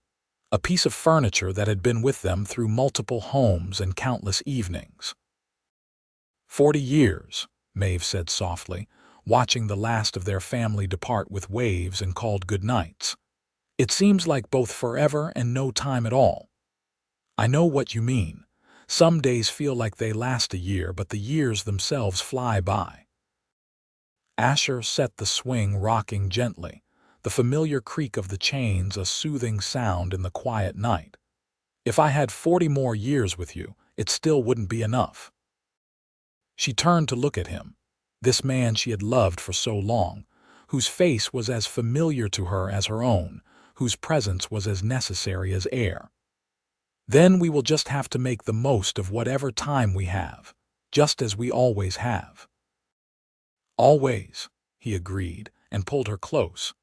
Speaker 1: a piece of furniture that had been with them through multiple homes and countless evenings. 40 years, Maeve said softly, watching the last of their family depart with waves and called good nights. It seems like both forever and no time at all. I know what you mean. Some days feel like they last a year, but the years themselves fly by. Asher set the swing rocking gently, the familiar creak of the chains a soothing sound in the quiet night. If I had 40 more years with you, it still wouldn't be enough. She turned to look at him, this man she had loved for so long, whose face was as familiar to her as her own, whose presence was as necessary as air. Then we will just have to make the most of whatever time we have, just as we always have. Always, he agreed, and pulled her close,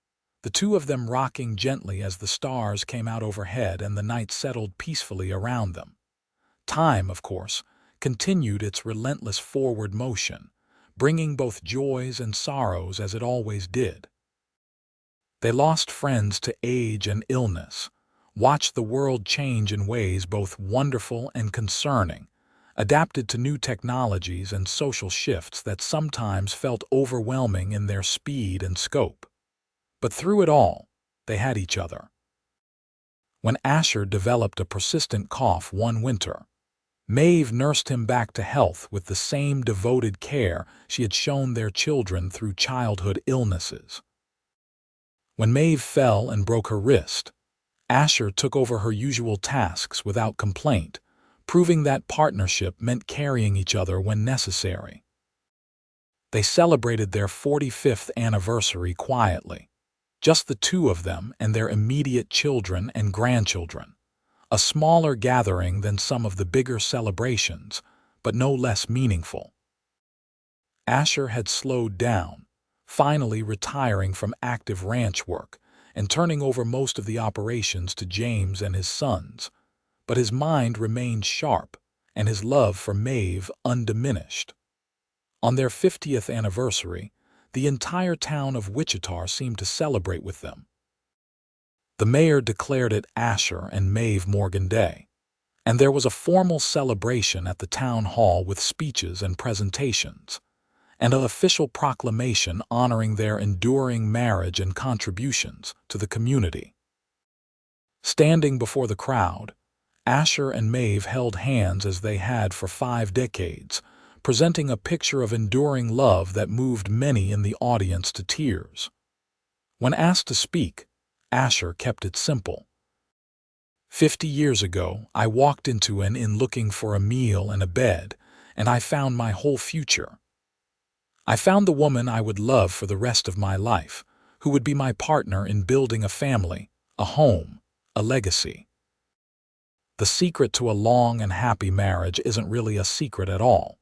Speaker 1: the two of them rocking gently as the stars came out overhead and the night settled peacefully around them. Time, of course, continued its relentless forward motion, bringing both joys and sorrows as it always did. They lost friends to age and illness, watched the world change in ways both wonderful and concerning, adapted to new technologies and social shifts that sometimes felt overwhelming in their speed and scope. But through it all, they had each other. When Asher developed a persistent cough one winter, Maeve nursed him back to health with the same devoted care she had shown their children through childhood illnesses. When Maeve fell and broke her wrist, Asher took over her usual tasks without complaint, proving that partnership meant carrying each other when necessary. They celebrated their 45th anniversary quietly, just the two of them and their immediate children and grandchildren, a smaller gathering than some of the bigger celebrations, but no less meaningful. Asher had slowed down, finally retiring from active ranch work and turning over most of the operations to James and his sons, but his mind remained sharp and his love for Maeve undiminished. On their 50th anniversary, the entire town of Wichita seemed to celebrate with them. The mayor declared it Asher and Maeve Morgan Day, and there was a formal celebration at the town hall with speeches and presentations, and an official proclamation honoring their enduring marriage and contributions to the community. Standing before the crowd, Asher and Maeve held hands as they had for 5 decades, presenting a picture of enduring love that moved many in the audience to tears. When asked to speak, Asher kept it simple. 50 years ago, I walked into an inn looking for a meal and a bed, and I found my whole future. I found the woman I would love for the rest of my life, who would be my partner in building a family, a home, a legacy. The secret to a long and happy marriage isn't really a secret at all.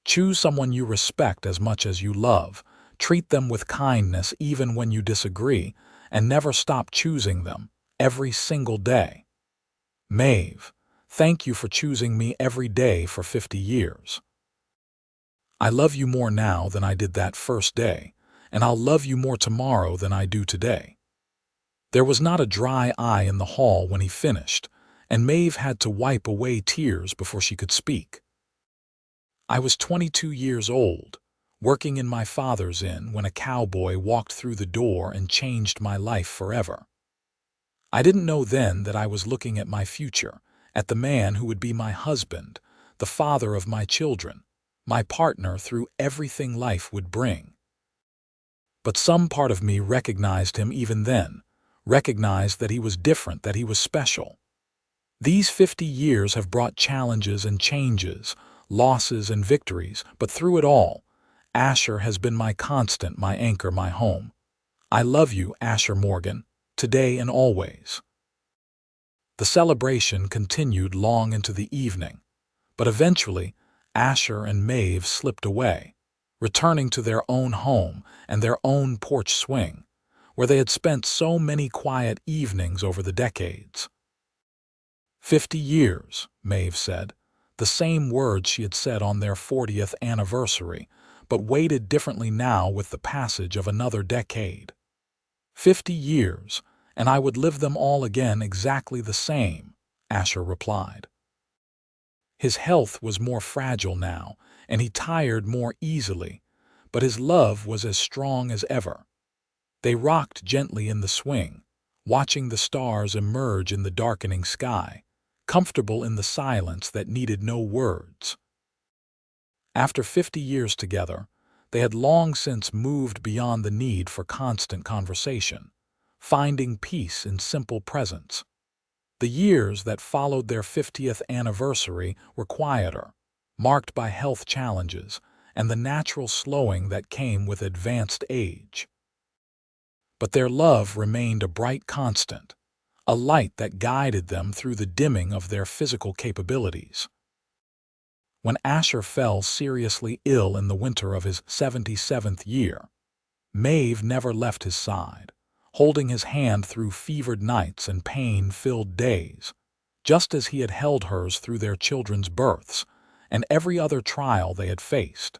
Speaker 1: Choose someone you respect as much as you love, treat them with kindness even when you disagree, and never stop choosing them, every single day. Maeve, thank you for choosing me every day for 50 years. I love you more now than I did that first day, and I'll love you more tomorrow than I do today. There was not a dry eye in the hall when he finished, and Maeve had to wipe away tears before she could speak. I was 22 years old, working in my father's inn when a cowboy walked through the door and changed my life forever. I didn't know then that I was looking at my future, at the man who would be my husband, the father of my children, my partner through everything life would bring. But some part of me recognized him even then, recognized that he was different, that he was special. These 50 years have brought challenges and changes, losses and victories, but through it all, Asher has been my constant, my anchor, my home. I love you, Asher Morgan, today and always. The celebration continued long into the evening, but eventually Asher and Maeve slipped away, returning to their own home and their own porch swing, where they had spent so many quiet evenings over the decades. 50 years, Maeve said, the same words she had said on their 40th anniversary, but weighted differently now with the passage of another decade. 50 years, and I would live them all again exactly the same, Asher replied. His health was more fragile now, and he tired more easily, but his love was as strong as ever. They rocked gently in the swing, watching the stars emerge in the darkening sky, comfortable in the silence that needed no words. After 50 years together, they had long since moved beyond the need for constant conversation, finding peace in simple presence. The years that followed their 50th anniversary were quieter, marked by health challenges and the natural slowing that came with advanced age. But their love remained a bright constant, a light that guided them through the dimming of their physical capabilities. When Asher fell seriously ill in the winter of his 77th year, Maeve never left his side, holding his hand through fevered nights and pain-filled days, just as he had held hers through their children's births and every other trial they had faced.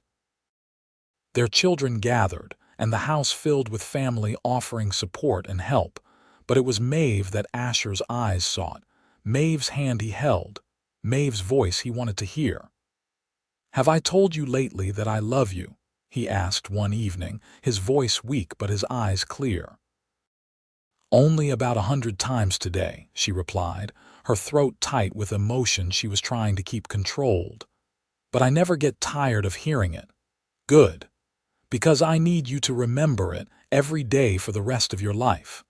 Speaker 1: Their children gathered, and the house filled with family offering support and help, but it was Maeve that Asher's eyes sought, Maeve's hand he held, Maeve's voice he wanted to hear. "Have I told you lately that I love you?" he asked one evening, his voice weak but his eyes clear. "Only about 100 times today," she replied, her throat tight with emotion she was trying to keep controlled. "But I never get tired of hearing it. Good. Because I need you to remember it every day for the rest of your life.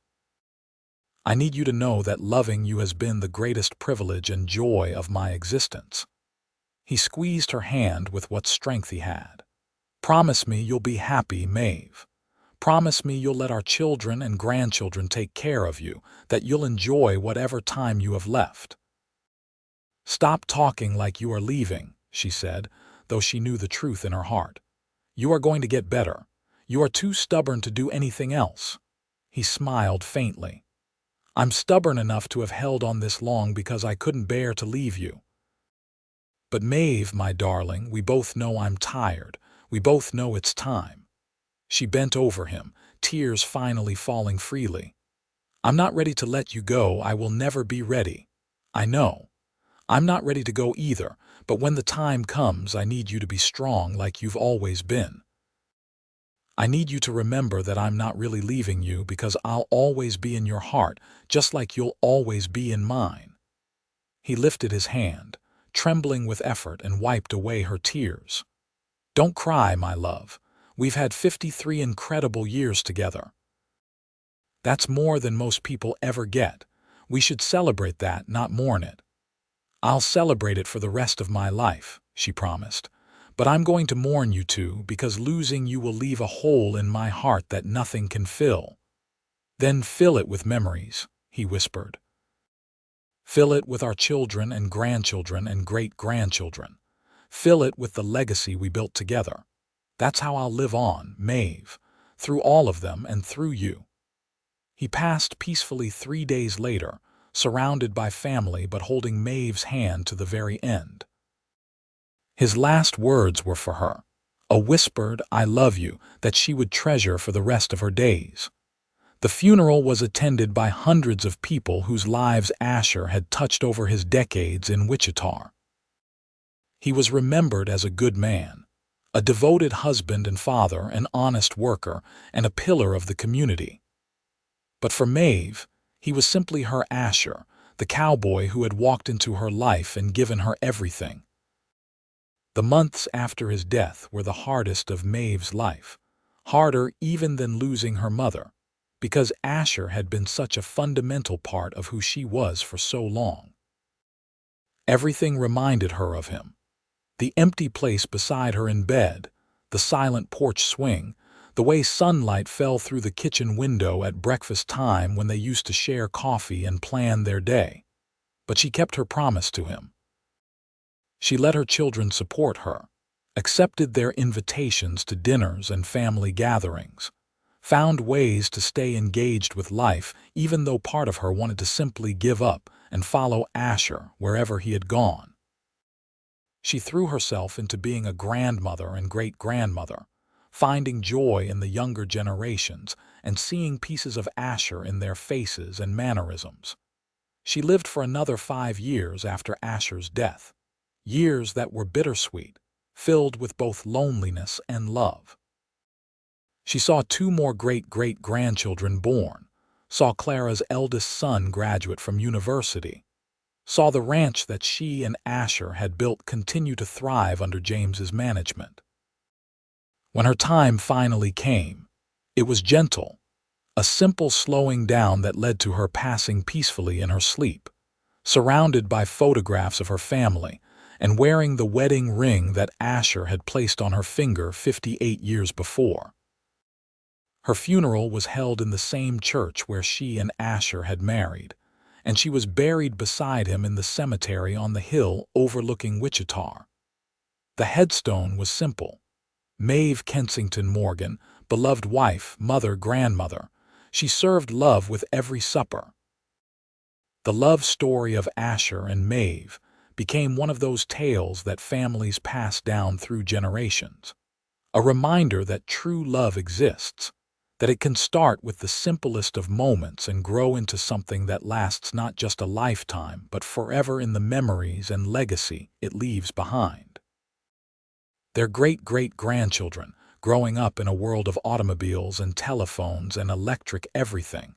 Speaker 1: I need you to know that loving you has been the greatest privilege and joy of my existence." He squeezed her hand with what strength he had. "Promise me you'll be happy, Maeve. Promise me you'll let our children and grandchildren take care of you, that you'll enjoy whatever time you have left." "Stop talking like you are leaving," she said, though she knew the truth in her heart. "You are going to get better. You are too stubborn to do anything else." He smiled faintly. "I'm stubborn enough to have held on this long because I couldn't bear to leave you. But Maeve, my darling, we both know I'm tired. We both know it's time." She bent over him, tears finally falling freely. "I'm not ready to let you go. I will never be ready. I know. I'm not ready to go either, but when the time comes, I need you to be strong like you've always been. I need you to remember that I'm not really leaving you because I'll always be in your heart, just like you'll always be in mine." He lifted his hand, trembling with effort, and wiped away her tears. "Don't cry, my love. We've had 53 incredible years together. That's more than most people ever get. We should celebrate that, not mourn it." "I'll celebrate it for the rest of my life," she promised. "But I'm going to mourn you too, because losing you will leave a hole in my heart that nothing can fill." "Then fill it with memories," he whispered. "Fill it with our children and grandchildren and great-grandchildren. Fill it with the legacy we built together. That's how I'll live on, Maeve, through all of them and through you." He passed peacefully 3 days later, surrounded by family but holding Maeve's hand to the very end. His last words were for her, a whispered "I love you" that she would treasure for the rest of her days. The funeral was attended by hundreds of people whose lives Asher had touched over his decades in Wichita. He was remembered as a good man, a devoted husband and father, an honest worker, and a pillar of the community. But for Maeve, he was simply her Asher, the cowboy who had walked into her life and given her everything. The months after his death were the hardest of Maeve's life, harder even than losing her mother, because Asher had been such a fundamental part of who she was for so long. Everything reminded her of him. The empty place beside her in bed, the silent porch swing, the way sunlight fell through the kitchen window at breakfast time when they used to share coffee and plan their day. But she kept her promise to him. She let her children support her, accepted their invitations to dinners and family gatherings, found ways to stay engaged with life even though part of her wanted to simply give up and follow Asher wherever he had gone. She threw herself into being a grandmother and great-grandmother, finding joy in the younger generations and seeing pieces of Asher in their faces and mannerisms. She lived for another 5 years after Asher's death, years that were bittersweet, filled with both loneliness and love. She saw 2 more great-great-grandchildren born, saw Clara's eldest son graduate from university, saw the ranch that she and Asher had built continue to thrive under James's management. When her time finally came, it was gentle, a simple slowing down that led to her passing peacefully in her sleep, surrounded by photographs of her family and wearing the wedding ring that Asher had placed on her finger 58 years before. Her funeral was held in the same church where she and Asher had married, and she was buried beside him in the cemetery on the hill overlooking Wichita. The headstone was simple. Maeve Kensington Morgan, beloved wife, mother, grandmother. She served love with every supper. The love story of Asher and Maeve became one of those tales that families pass down through generations, a reminder that true love exists, that it can start with the simplest of moments and grow into something that lasts not just a lifetime but forever in the memories and legacy it leaves behind. Their great-great-grandchildren, growing up in a world of automobiles and telephones and electric everything,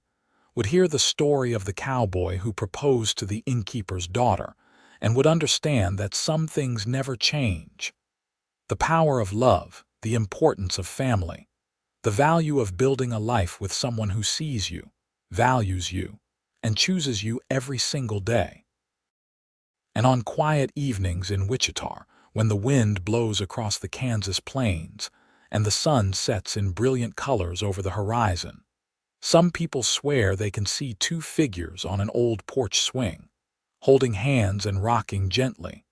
Speaker 1: would hear the story of the cowboy who proposed to the innkeeper's daughter and would understand that some things never change. The power of love, the importance of family, the value of building a life with someone who sees you, values you, and chooses you every single day. And on quiet evenings in Wichita, when the wind blows across the Kansas plains and the sun sets in brilliant colors over the horizon, some people swear they can see 2 figures on an old porch swing, holding hands and rocking gently,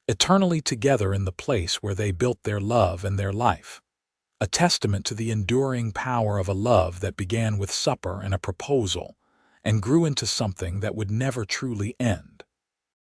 Speaker 1: eternally together in the place where they built their love and their life. A testament to the enduring power of a love that began with supper and a proposal and grew into something that would never truly end.